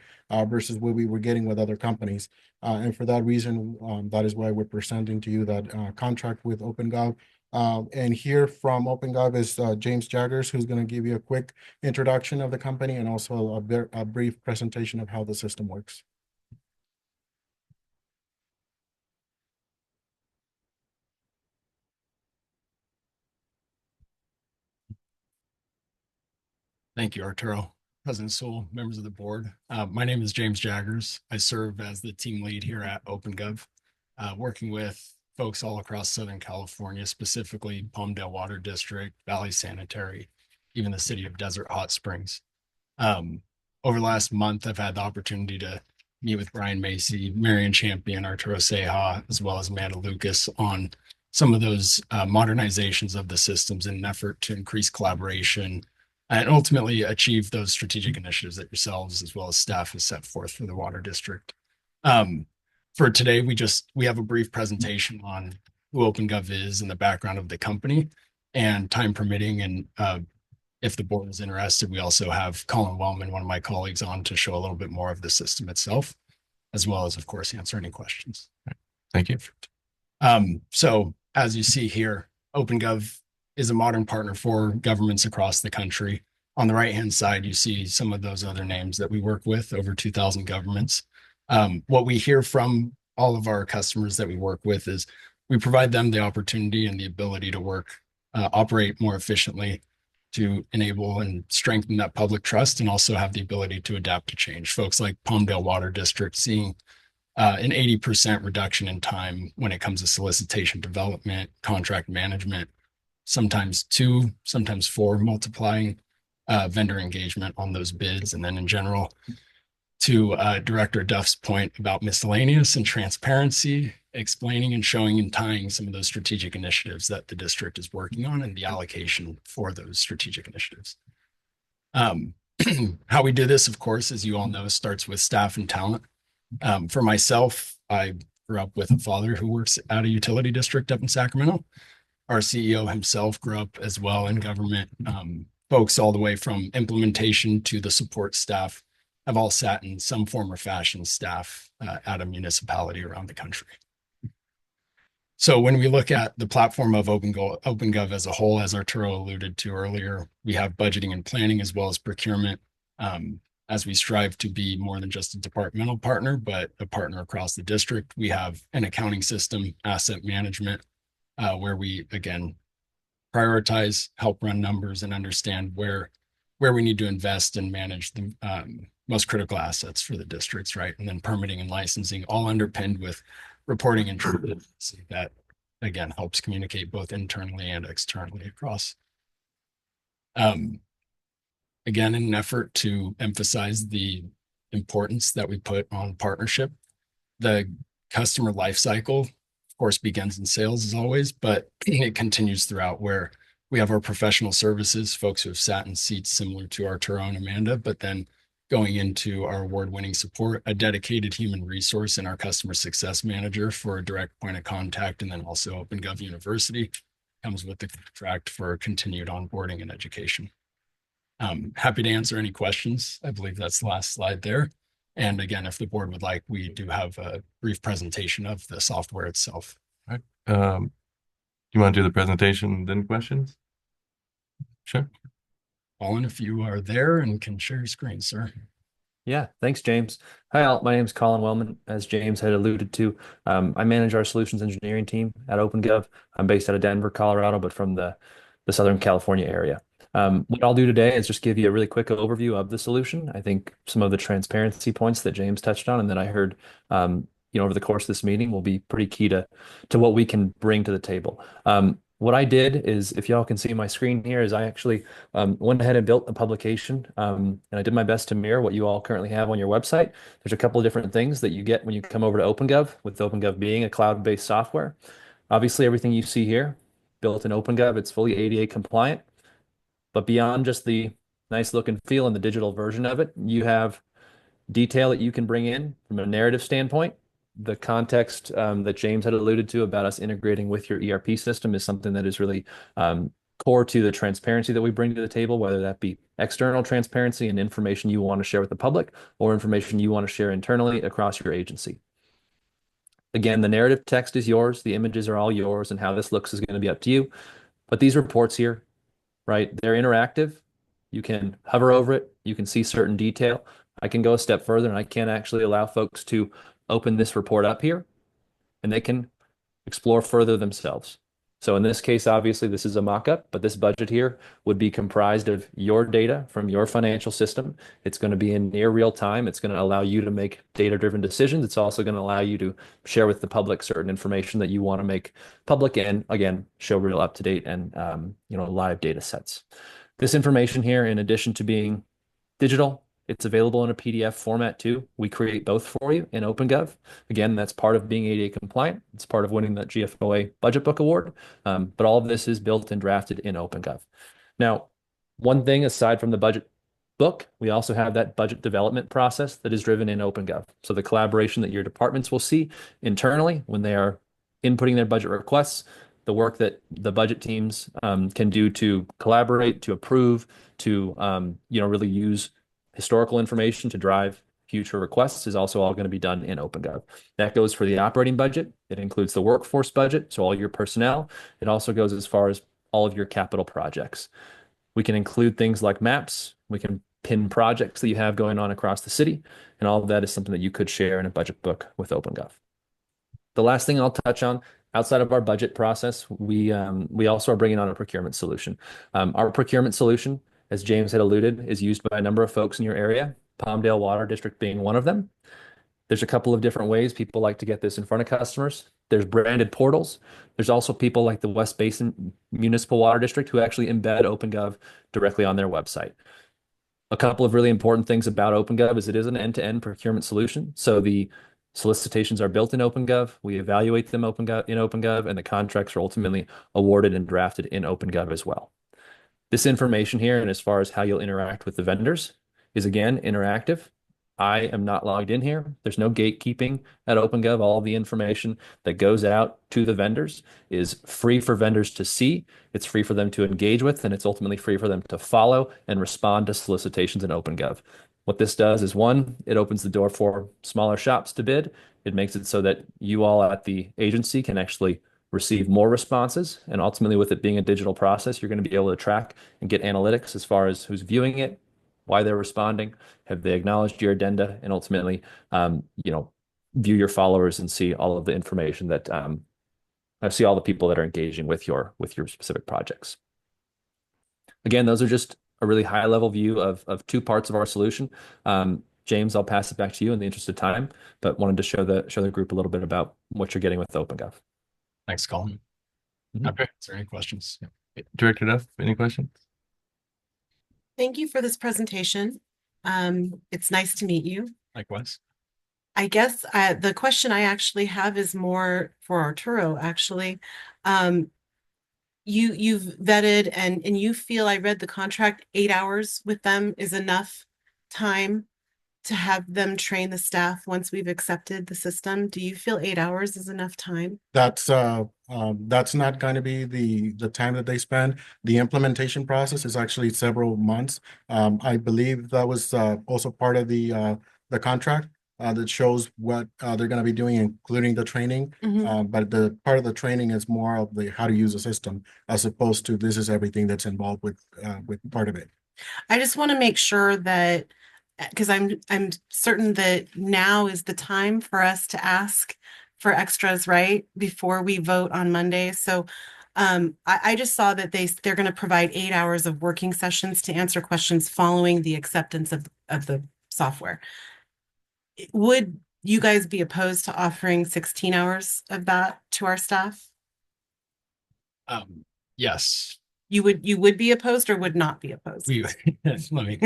[SPEAKER 11] versus what we were getting with other companies. And for that reason, that is why we're presenting to you that contract with OpenGov. And here from OpenGov is James Jaggers, who's going to give you a quick introduction of the company and also a brief presentation of how the system works.
[SPEAKER 12] Thank you, Arturo. President Sewell, members of the board. My name is James Jaggers. I serve as the team lead here at OpenGov, working with folks all across Southern California, specifically Palmdale Water District, Valley Sanitary, even the city of Desert Hot Springs. Over the last month, I've had the opportunity to meet with Brian Macy, Marion Champion, Arturo Seja, as well as Amanda Lucas on some of those modernizations of the systems in an effort to increase collaboration and ultimately achieve those strategic initiatives that yourselves as well as staff has set forth for the water district. For today, we have a brief presentation on who OpenGov is and the background of the company, and time permitting, and if the board is interested, we also have Colin Wellman, one of my colleagues, on to show a little bit more of the system itself, as well as, of course, answer any questions.
[SPEAKER 1] Thank you.
[SPEAKER 12] So as you see here, OpenGov is a modern partner for governments across the country. On the right-hand side, you see some of those other names that we work with, over 2,000 governments. What we hear from all of our customers that we work with is we provide them the opportunity and the ability to operate more efficiently, to enable and strengthen that public trust, and also have the ability to adapt to change. Folks like Palmdale Water District seeing an 80% reduction in time when it comes to solicitation development, contract management, sometimes 2, sometimes 4, multiplying vendor engagement on those bids. And then in general, to Director Duff's point about miscellaneous and transparency, explaining and showing and tying some of those strategic initiatives that the district is working on and the allocation for those strategic initiatives. How we do this, of course, as you all know, starts with staff and talent. For myself, I grew up with a father who works at a utility district up in Sacramento. Our CEO himself grew up as well in government, folks all the way from implementation to the support staff have all sat in some form or fashion staff at a municipality around the country. So when we look at the platform of OpenGov as a whole, as Arturo alluded to earlier, we have budgeting and planning as well as procurement, as we strive to be more than just a departmental partner, but a partner across the district. We have an accounting system, asset management, where we, again, prioritize, help run numbers, and understand where we need to invest and manage the most critical assets for the districts, right? And then permitting and licensing, all underpinned with reporting and transparency that, again, helps communicate both internally and externally across. Again, in an effort to emphasize the importance that we put on partnership, the customer life cycle, of course, begins in sales as always, but it continues throughout, where we have our professional services, folks who have sat in seats similar to Arturo and Amanda, but then going into our award-winning support, a dedicated human resource in our customer success manager for a direct point of contact, and then also OpenGov University comes with the contract for continued onboarding and education. Happy to answer any questions. I believe that's the last slide there. And again, if the board would like, we do have a brief presentation of the software itself.
[SPEAKER 1] All right. You want to do the presentation, then questions? Sure.
[SPEAKER 12] Colin, if you are there and can share your screen, sir.
[SPEAKER 13] Yeah, thanks, James. Hi, all. My name is Colin Wellman. As James had alluded to, I manage our solutions engineering team at OpenGov. I'm based out of Denver, Colorado, but from the Southern California area. What I'll do today is just give you a really quick overview of the solution. I think some of the transparency points that James touched on, and then I heard, over the course of this meeting will be pretty key to what we can bring to the table. What I did is, if y'all can see my screen here, is I actually went ahead and built a publication, and I did my best to mirror what you all currently have on your website. There's a couple of different things that you get when you come over to OpenGov, with OpenGov being a cloud-based software. Obviously, everything you see here, built in OpenGov, it's fully ADA compliant. But beyond just the nice look and feel and the digital version of it, you have detail that you can bring in from a narrative standpoint. The context that James had alluded to about us integrating with your ERP system is something that is really core to the transparency that we bring to the table, whether that be external transparency and information you want to share with the public, or information you want to share internally across your agency. Again, the narrative text is yours, the images are all yours, and how this looks is going to be up to you. But these reports here, right, they're interactive. You can hover over it, you can see certain detail. I can go a step further, and I can actually allow folks to open this report up here, and they can explore further themselves. So in this case, obviously, this is a mock-up, but this budget here would be comprised of your data from your financial system. It's going to be in near real time. It's going to allow you to make data-driven decisions. It's also going to allow you to share with the public certain information that you want to make public, and again, show real up-to-date and live data sets. This information here, in addition to being digital, it's available in a PDF format too. We create both for you in OpenGov. Again, that's part of being ADA compliant. It's part of winning that GFOA Budget Book Award. But all of this is built and drafted in OpenGov. Now, one thing aside from the budget book, we also have that budget development process that is driven in OpenGov. So the collaboration that your departments will see internally when they are inputting their budget requests, the work that the budget teams can do to collaborate, to approve, to really use historical information to drive future requests is also all going to be done in OpenGov. That goes for the operating budget. It includes the workforce budget, so all your personnel. It also goes as far as all of your capital projects. We can include things like maps. We can pin projects that you have going on across the city, and all of that is something that you could share in a budget book with OpenGov. The last thing I'll touch on, outside of our budget process, we also are bringing on a procurement solution. Our procurement solution, as James had alluded, is used by a number of folks in your area, Palmdale Water District being one of them. There's a couple of different ways people like to get this in front of customers. There's branded portals. There's also people like the West Basin Municipal Water District who actually embed OpenGov directly on their website. A couple of really important things about OpenGov is it is an end-to-end procurement solution. So the solicitations are built in OpenGov. We evaluate them in OpenGov, and the contracts are ultimately awarded and drafted in OpenGov as well. This information here, and as far as how you'll interact with the vendors, is again interactive. I am not logged in here. There's no gatekeeping at OpenGov. All of the information that goes out to the vendors is free for vendors to see. It's free for them to engage with, and it's ultimately free for them to follow and respond to solicitations in OpenGov. What this does is, one, it opens the door for smaller shops to bid. It makes it so that you all at the agency can actually receive more responses. And ultimately, with it being a digital process, you're going to be able to track and get analytics as far as who's viewing it, why they're responding, have they acknowledged your addenda, and ultimately, view your followers and see all of the information that see all the people that are engaging with your specific projects. Again, those are just a really high level view of two parts of our solution. James, I'll pass it back to you in the interest of time, but wanted to show the group a little bit about what you're getting with OpenGov.
[SPEAKER 12] Thanks, Colin.
[SPEAKER 1] Okay.
[SPEAKER 12] Is there any questions?
[SPEAKER 1] Director Duff, any questions?
[SPEAKER 4] Thank you for this presentation. It's nice to meet you.
[SPEAKER 12] Likewise.
[SPEAKER 4] I guess the question I actually have is more for Arturo, actually. You've vetted and you feel, I read the contract, 8 hours with them is enough time to have them train the staff once we've accepted the system. Do you feel 8 hours is enough time?
[SPEAKER 11] That's not going to be the time that they spend. The implementation process is actually several months. I believe that was also part of the contract that shows what they're going to be doing, including the training. But the part of the training is more of the how to use the system, as opposed to this is everything that's involved with part of it.
[SPEAKER 4] I just want to make sure that, because I'm certain that now is the time for us to ask for extras, right? Before we vote on Monday. So I just saw that they're going to provide 8 hours of working sessions to answer questions following the acceptance of the software. Would you guys be opposed to offering 16 hours of that to our staff?
[SPEAKER 12] Yes.
[SPEAKER 4] You would be opposed or would not be opposed?
[SPEAKER 12] Let me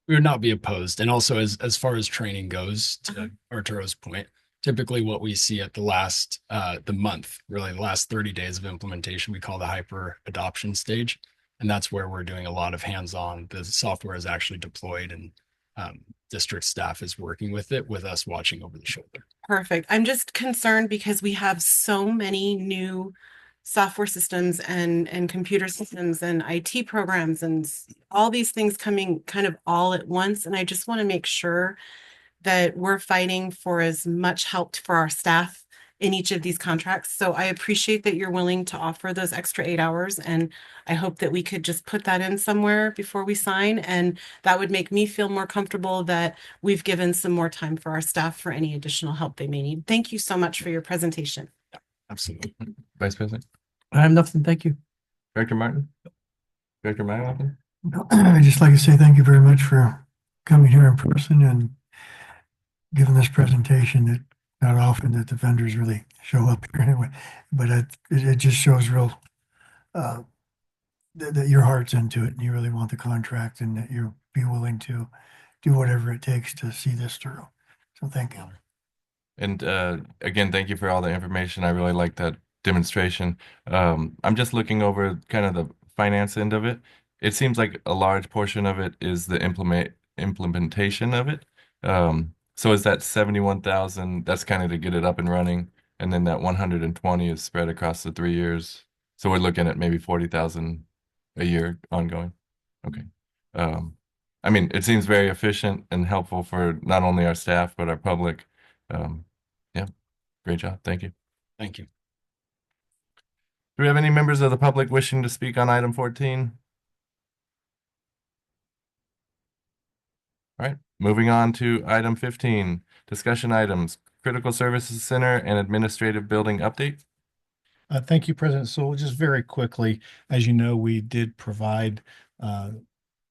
[SPEAKER 12] we would not be opposed. And also, as far as training goes, to Arturo's point, typically what we see at the last the month, really the last 30 days of implementation, we call the hyper adoption stage. And that's where we're doing a lot of hands-on. The software is actually deployed and district staff is working with it, with us watching over the shoulder.
[SPEAKER 4] Perfect. I'm just concerned because we have so many new software systems and computer systems and IT programs and all these things coming kind of all at once. And I just want to make sure that we're fighting for as much help for our staff in each of these contracts. So I appreciate that you're willing to offer those extra 8 hours. And I hope that we could just put that in somewhere before we sign. And that would make me feel more comfortable that we've given some more time for our staff for any additional help they may need. Thank you so much for your presentation.
[SPEAKER 12] Absolutely.
[SPEAKER 1] Vice President?
[SPEAKER 7] I have nothing. Thank you.
[SPEAKER 1] Director Martin? Director Myerhoffen?
[SPEAKER 8] I'd just like to say thank you very much for coming here in person and giving this presentation. That not often that the vendors really show up here anyway, but it just shows real that your heart's into it and you really want the contract and that you'll be willing to do whatever it takes to see this through. So thank you.
[SPEAKER 1] And again, thank you for all the information. I really like that demonstration. I'm just looking over kind of the finance end of it. It seems like a large portion of it is the implementation of it. So is that 71,000? That's kind of to get it up and running, and then that 120 is spread across the 3 years. So we're looking at maybe 40,000 a year ongoing. Okay. I mean, it seems very efficient and helpful for not only our staff but our public. Yeah, great job. Thank you.
[SPEAKER 12] Thank you.
[SPEAKER 1] Do we have any members of the public wishing to speak on item 14? All right, moving on to item 15, discussion items, Critical Services Center and Administrative Building Update.
[SPEAKER 5] Thank you, President Sewell. Just very quickly, as you know, we did provide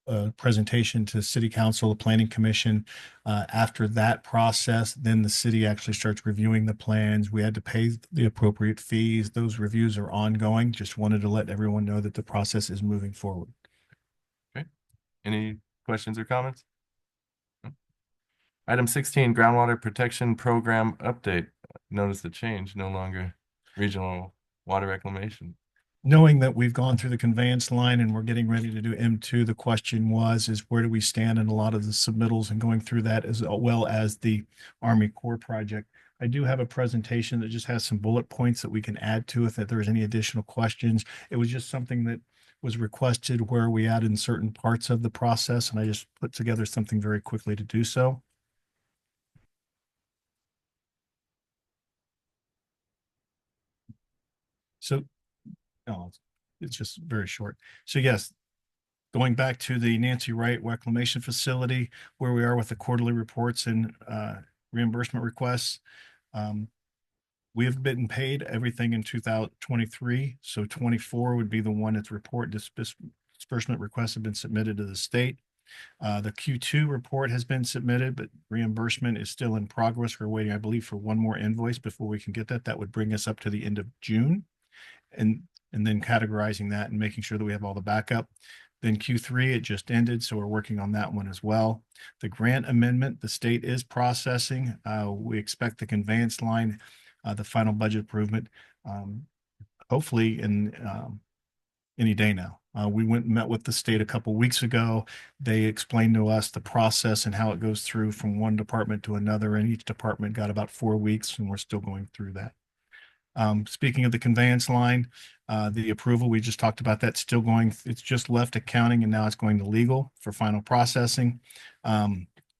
[SPEAKER 5] a presentation to City Council, the Planning Commission. After that process, then the city actually starts reviewing the plans. We had to pay the appropriate fees. Those reviews are ongoing. Just wanted to let everyone know that the process is moving forward.
[SPEAKER 1] Okay. Any questions or comments? No. Item 16, Groundwater Protection Program Update. Notice the change, no longer regional water reclamation.
[SPEAKER 5] Knowing that we've gone through the conveyance line and we're getting ready to do M2, the question is where do we stand in a lot of the submittals and going through that as well as the Army Corps project. I do have a presentation that just has some bullet points that we can add to if there's any additional questions. It was just something that was requested where we add in certain parts of the process, and I just put together something very quickly to do so. So, oh, it's just very short. So yes, going back to the Nancy Wright Reclamation Facility, where we are with the quarterly reports and reimbursement requests. We have been paid everything in 2023, so 24 would be the one that's disbursement requests have been submitted to the state. The Q2 report has been submitted, but reimbursement is still in progress. We're waiting, I believe, for one more invoice before we can get that. That would bring us up to the end of June. And then categorizing that and making sure that we have all the backup. Then Q3, it just ended, so we're working on that one as well. The grant amendment, the state is processing. We expect the conveyance line, the final budget improvement, hopefully in any day now. We went and met with the state a couple weeks ago. They explained to us the process and how it goes through from one department to another, and each department got about 4 weeks, and we're still going through that. Speaking of the conveyance line, the approval, we just talked about that, still going, it's just left accounting and now it's going to legal for final processing.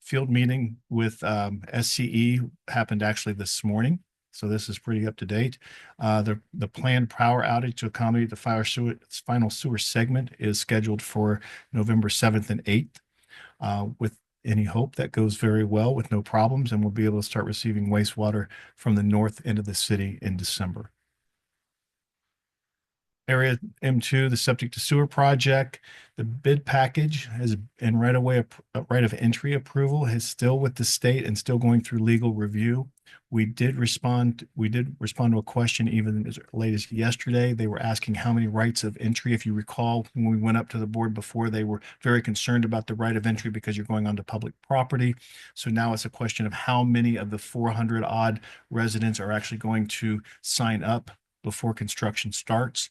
[SPEAKER 5] Field meeting with SCE happened actually this morning. So this is pretty up to date. The planned power outage to accommodate the final sewer segment is scheduled for November 7th and 8th. With any hope that goes very well with no problems, and we'll be able to start receiving wastewater from the north end of the city in December. Area M2, the septic to sewer project, the bid package has and right of entry approval is still with the state and still going through legal review. We did respond to a question even as late as yesterday. They were asking how many rights of entry. If you recall, when we went up to the board before, they were very concerned about the right of entry because you're going onto public property. So now it's a question of how many of the 400 odd residents are actually going to sign up before construction starts.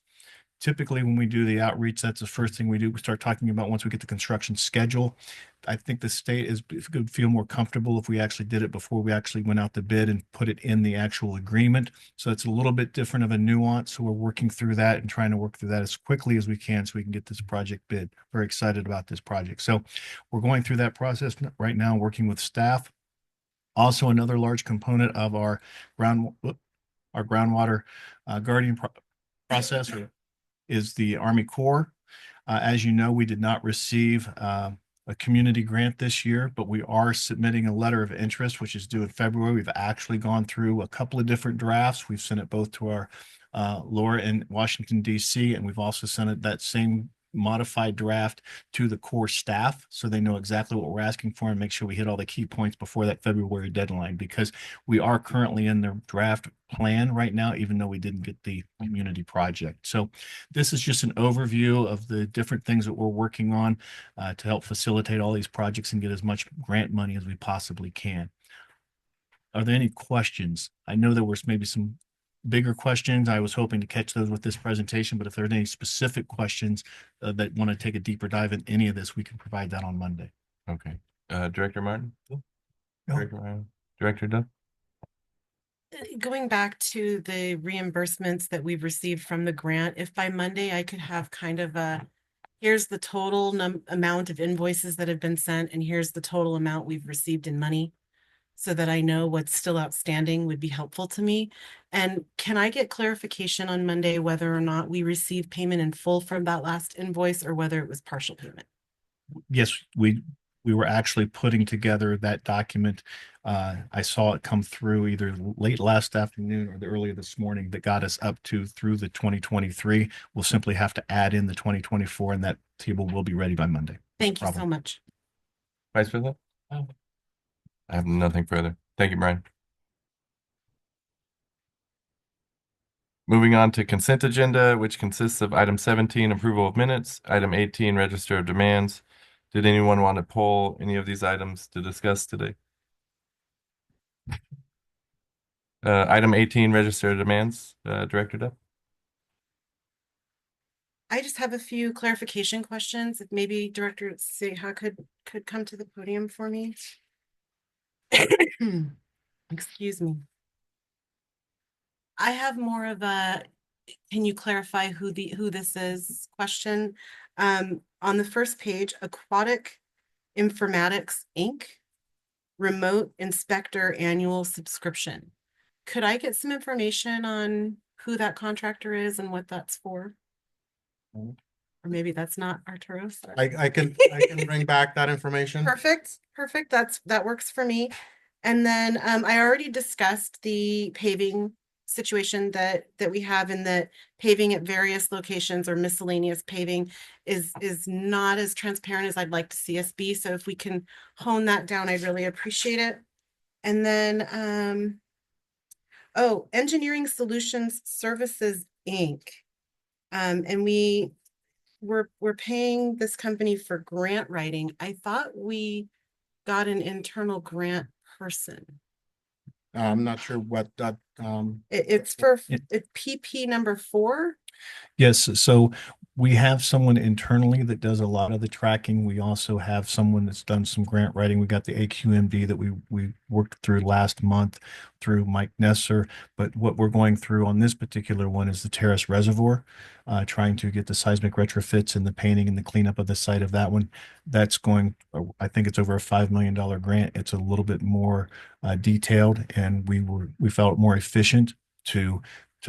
[SPEAKER 5] Typically, when we do the outreach, that's the first thing we do. We start talking about once we get the construction schedule. I think the state could feel more comfortable if we actually did it before we actually went out to bid and put it in the actual agreement. So it's a little bit different of a nuance. So we're working through that and trying to work through that as quickly as we can so we can get this project bid. Very excited about this project. So we're going through that process right now, working with staff. Also, another large component of our groundwater guardian process is the Army Corps. As you know, we did not receive a community grant this year, but we are submitting a letter of interest, which is due in February. We've actually gone through a couple of different drafts. We've sent it both to our Laura in Washington, D.C., and we've also sent it that same modified draft to the Corps staff so they know exactly what we're asking for and make sure we hit all the key points before that February deadline, because we are currently in the draft plan right now, even though we didn't get the community project. So this is just an overview of the different things that we're working on to help facilitate all these projects and get as much grant money as we possibly can. Are there any questions? I know there was maybe some bigger questions. I was hoping to catch those with this presentation, but if there are any specific questions that want to take a deeper dive in any of this, we can provide that on Monday.
[SPEAKER 1] Okay. Director Martin?
[SPEAKER 8] No.
[SPEAKER 1] Director Ryan? Director Duff?
[SPEAKER 4] Going back to the reimbursements that we've received from the grant, if by Monday I could have kind of here's the total amount of invoices that have been sent, and here's the total amount we've received in money, so that I know what's still outstanding, would be helpful to me. And can I get clarification on Monday whether or not we received payment in full from that last invoice or whether it was partial payment?
[SPEAKER 5] Yes, we were actually putting together that document. I saw it come through either late last afternoon or the earlier this morning that got us up to through the 2023. We'll simply have to add in the 2024 and that table will be ready by Monday.
[SPEAKER 4] Thank you so much.
[SPEAKER 1] Vice President? I have nothing further. Thank you, Brian. Moving on to consent agenda, which consists of item 17, approval of minutes, item 18, register of demands. Did anyone want to pull any of these items to discuss today? Item 18, register of demands, Director Duff.
[SPEAKER 4] I just have a few clarification questions. If maybe Director Seha could come to the podium for me. Excuse me. I have more of a can you clarify who this is question? On the first page, Aquatic Informatics Inc. Remote Inspector Annual Subscription. Could I get some information on who that contractor is and what that's for?
[SPEAKER 11] Mhm.
[SPEAKER 4] Or maybe that's not Arturo's.
[SPEAKER 11] I can bring back that information.
[SPEAKER 4] Perfect, perfect. That works for me. And then I already discussed the paving situation that we have, in that paving at various locations or miscellaneous paving is not as transparent as I'd like to see us be. So if we can hone that down, I'd really appreciate it. And then oh, Engineering Solutions Services Inc. And we're paying this company for grant writing. I thought we got an internal grant person.
[SPEAKER 11] I'm not sure what that,
[SPEAKER 4] It's for PP number 4.
[SPEAKER 5] Yes, so we have someone internally that does a lot of the tracking. We also have someone that's done some grant writing. We got the AQMD that we worked through last month through Mike Nesser. But what we're going through on this particular one is the Terrace Reservoir, trying to get the seismic retrofits and the painting and the cleanup of the site of that one. That's going, I think it's over a $5 million grant. It's a little bit more detailed, and we felt more efficient to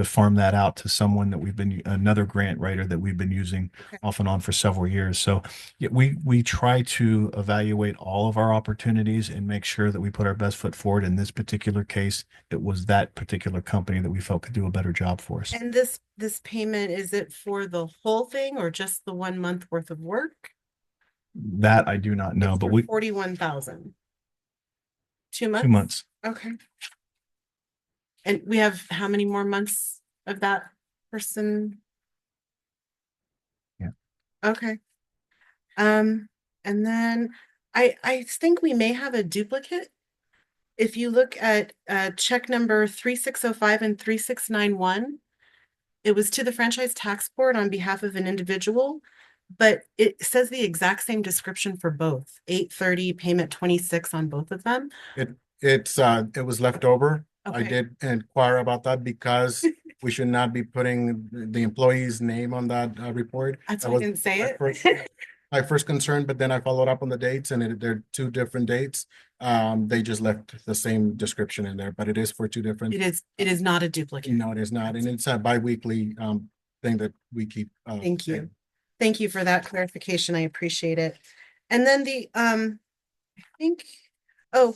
[SPEAKER 5] farm that out to someone that another grant writer that we've been using off and on for several years. So yeah, we try to evaluate all of our opportunities and make sure that we put our best foot forward. In this particular case, it was that particular company that we felt could do a better job for us.
[SPEAKER 4] And this payment, is it for the whole thing or just the 1 month worth of work?
[SPEAKER 5] That I do not know,
[SPEAKER 4] It's
[SPEAKER 5] but
[SPEAKER 4] for
[SPEAKER 5] we
[SPEAKER 4] 41,000. 2 months?
[SPEAKER 5] 2 months.
[SPEAKER 4] Okay. And we have how many more months of that person?
[SPEAKER 5] Yeah.
[SPEAKER 4] Okay. And then I think we may have a duplicate. If you look at check number 3605 and 3691, it was to the Franchise Tax Board on behalf of an individual, but it says the exact same description for both. 830 payment 26 on both of them.
[SPEAKER 11] it was left over. I
[SPEAKER 4] Okay.
[SPEAKER 11] did inquire about that because we should not be putting the employee's name on that report.
[SPEAKER 4] That's
[SPEAKER 11] That
[SPEAKER 4] why I
[SPEAKER 11] was
[SPEAKER 4] didn't say
[SPEAKER 11] my
[SPEAKER 4] it.
[SPEAKER 11] my first concern, but then I followed up on the dates, and they're 2 different dates. They just left the same description in there, but it is for 2 different.
[SPEAKER 4] It is not a duplicate.
[SPEAKER 11] No, it is not, and it's a bi-weekly thing that we keep.
[SPEAKER 4] Thank you. Thank you for that clarification. I appreciate it. And then I think, oh,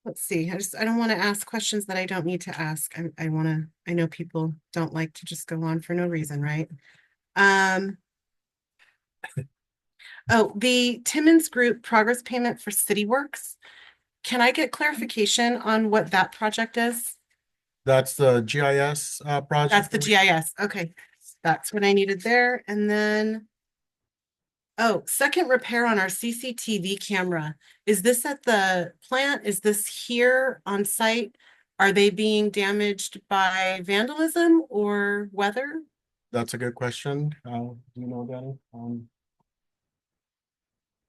[SPEAKER 4] let's see. I don't want to ask questions that I don't need to ask. I know people don't like to just go on for no reason, right? Oh, the Timmons Group progress payment for City Works. Can I get clarification on what that project is?
[SPEAKER 11] That's the GIS project.
[SPEAKER 4] That's the GIS. Okay. That's what I needed there. And then, oh, second repair on our CCTV camera. Is this at the plant? Is this here on site? Are they being damaged by vandalism or weather?
[SPEAKER 11] That's a good question. Do you know, Danny?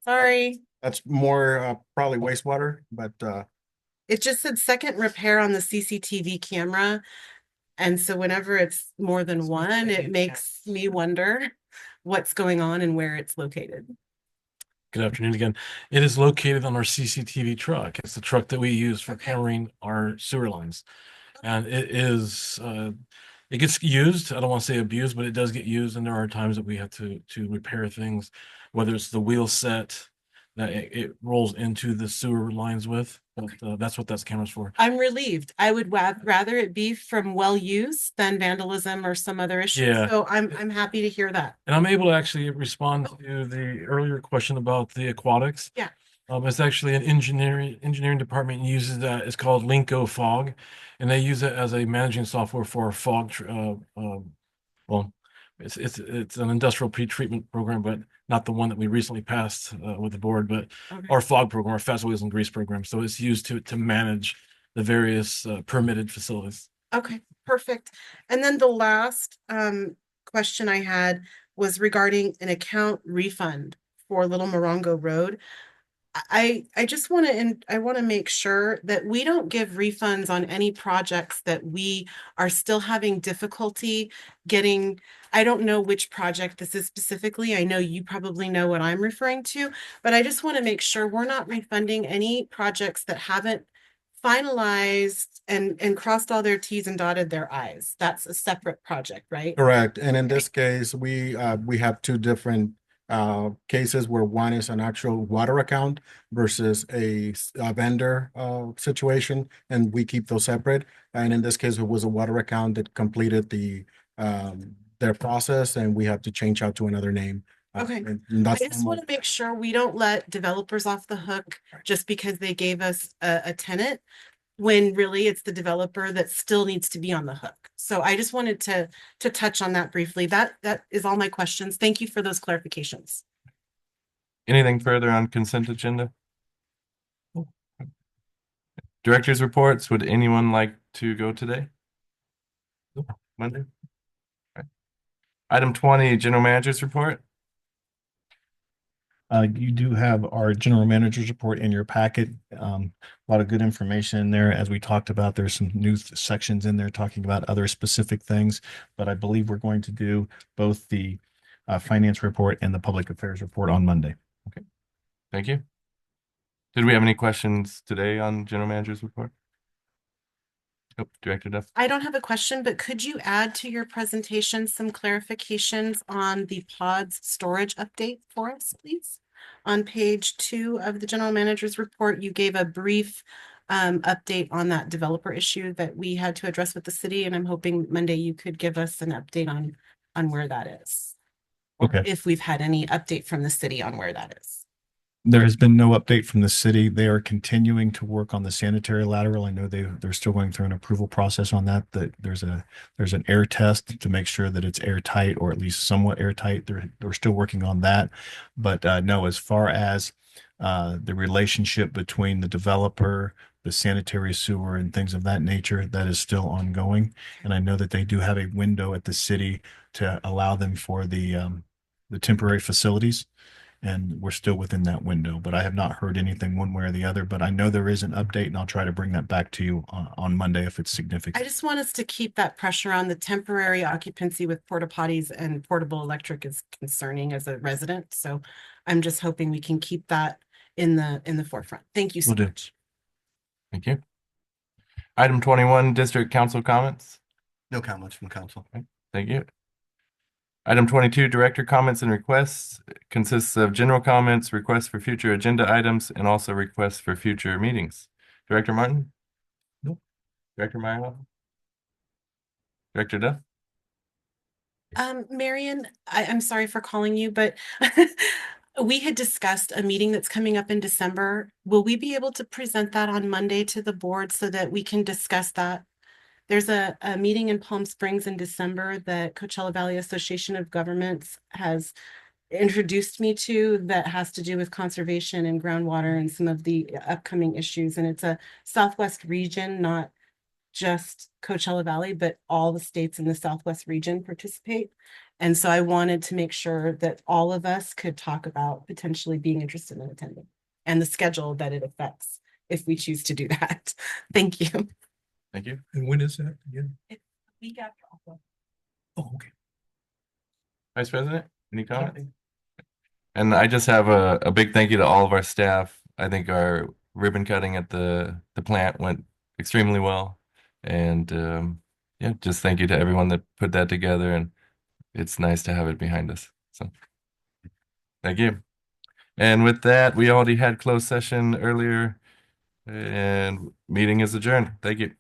[SPEAKER 4] Sorry.
[SPEAKER 11] That's more probably wastewater, but
[SPEAKER 4] It just said second repair on the CCTV camera. And so whenever it's more than one, it makes me wonder what's going on and where it's located.
[SPEAKER 10] Good afternoon again. It is located on our CCTV truck. It's the truck that we use for powering our sewer lines. And it gets used. I don't want to say abused, but it does get used. And there are times that we have to repair things, whether it's the wheel set that it rolls into the sewer lines with. But that's what that camera's for.
[SPEAKER 4] I'm relieved. I would rather it be from well use than vandalism or some other issue.
[SPEAKER 10] Yeah.
[SPEAKER 4] So I'm happy to hear that.
[SPEAKER 10] And I'm able to actually respond to the earlier question about the aquatics.
[SPEAKER 4] Yeah.
[SPEAKER 10] It's actually an engineering department uses that. It's called Linko Fog, and they use it as a managing software for fog. Well, it's an industrial pre-treatment program, but not the one that we recently passed with the board, but
[SPEAKER 4] Okay.
[SPEAKER 10] our fog program, our fast oils and grease program. So it's used to manage the various permitted facilities.
[SPEAKER 4] Okay, perfect. And then the last question I had was regarding an account refund for Little Morongo Road. I just want to, and I want to make sure that we don't give refunds on any projects that we are still having difficulty getting. I don't know which project this is specifically. I know you probably know what I'm referring to, but I just want to make sure we're not refunding any projects that haven't finalized and crossed all their T's and dotted their I's. That's a separate project, right?
[SPEAKER 11] Correct. And in this case, we have two different cases where one is an actual water account versus a vendor situation, and we keep those separate. And in this case, it was a water account that completed their process, and we have to change out to another name.
[SPEAKER 4] Okay.
[SPEAKER 11] And
[SPEAKER 4] I
[SPEAKER 11] that's
[SPEAKER 4] just want to make sure we don't let developers off the hook just because they gave us a tenant, when really it's the developer that still needs to be on the hook. So I just wanted to touch on that briefly. That is all my questions. Thank you for those clarifications.
[SPEAKER 1] Anything further on consent agenda? Directors' reports, would anyone like to go today? Monday? Right. Item 20, General Manager's report.
[SPEAKER 5] You do have our general manager's report in your packet. A lot of good information in there. As we talked about, there's some new sections in there talking about other specific things, but I believe we're going to do both the finance report and the public affairs report on Monday.
[SPEAKER 1] Okay, thank you. Did we have any questions today on General Manager's report? Oh, Director Duff.
[SPEAKER 4] I don't have a question, but could you add to your presentation some clarifications on the pods storage update for us, please? On page 2 of the general manager's report, you gave a brief update on that developer issue that we had to address with the city, and I'm hoping Monday you could give us an update on where that is. Or
[SPEAKER 5] Okay.
[SPEAKER 4] if we've had any update from the city on where that is.
[SPEAKER 5] There has been no update from the city. They are continuing to work on the sanitary lateral. I know they're still going through an approval process on that. That there's an air test to make sure that it's airtight, or at least somewhat airtight. They're still working on that. But no, as far as the relationship between the developer, the sanitary sewer, and things of that nature, that is still ongoing. And I know that they do have a window at the city to allow them for the temporary facilities. And we're still within that window, but I have not heard anything one way or the other. But I know there is an update, and I'll try to bring that back to you on Monday if it's
[SPEAKER 4] I
[SPEAKER 5] significant.
[SPEAKER 4] just want us to keep that pressure on. The temporary occupancy with porta potties and portable electric is concerning as a resident. So I'm just hoping we can keep that in the forefront. Thank you so
[SPEAKER 5] Will do.
[SPEAKER 4] much.
[SPEAKER 1] Thank you. Item 21, District Council comments.
[SPEAKER 3] No comments from council.
[SPEAKER 1] Thank you. Item 22, Director comments and requests, consists of general comments, requests for future agenda items, and also requests for future meetings. Director Martin?
[SPEAKER 5] Nope.
[SPEAKER 1] Director Meyerhoff? Director Duff?
[SPEAKER 4] Marion, I'm sorry for calling you, but we had discussed a meeting that's coming up in December. Will we be able to present that on Monday to the board so that we can discuss that? There's a meeting in Palm Springs in December that Coachella Valley Association of Governments has introduced me to that has to do with conservation and groundwater and some of the upcoming issues. And it's a Southwest region, not just Coachella Valley, but all the states in the Southwest region participate. And so I wanted to make sure that all of us could talk about potentially being interested in attending and the schedule that it affects if we choose to do that. Thank you.
[SPEAKER 1] Thank you.
[SPEAKER 5] And when is that again?
[SPEAKER 4] Week after.
[SPEAKER 5] Oh, okay.
[SPEAKER 1] Vice President, any comments? And I just have a big thank you to all of our staff. I think our ribbon cutting at the plant went extremely well. And yeah, just thank you to everyone that put that together. And it's nice to have it behind us. So thank you. And with that, we already had closed session earlier, and meeting is adjourned. Thank you.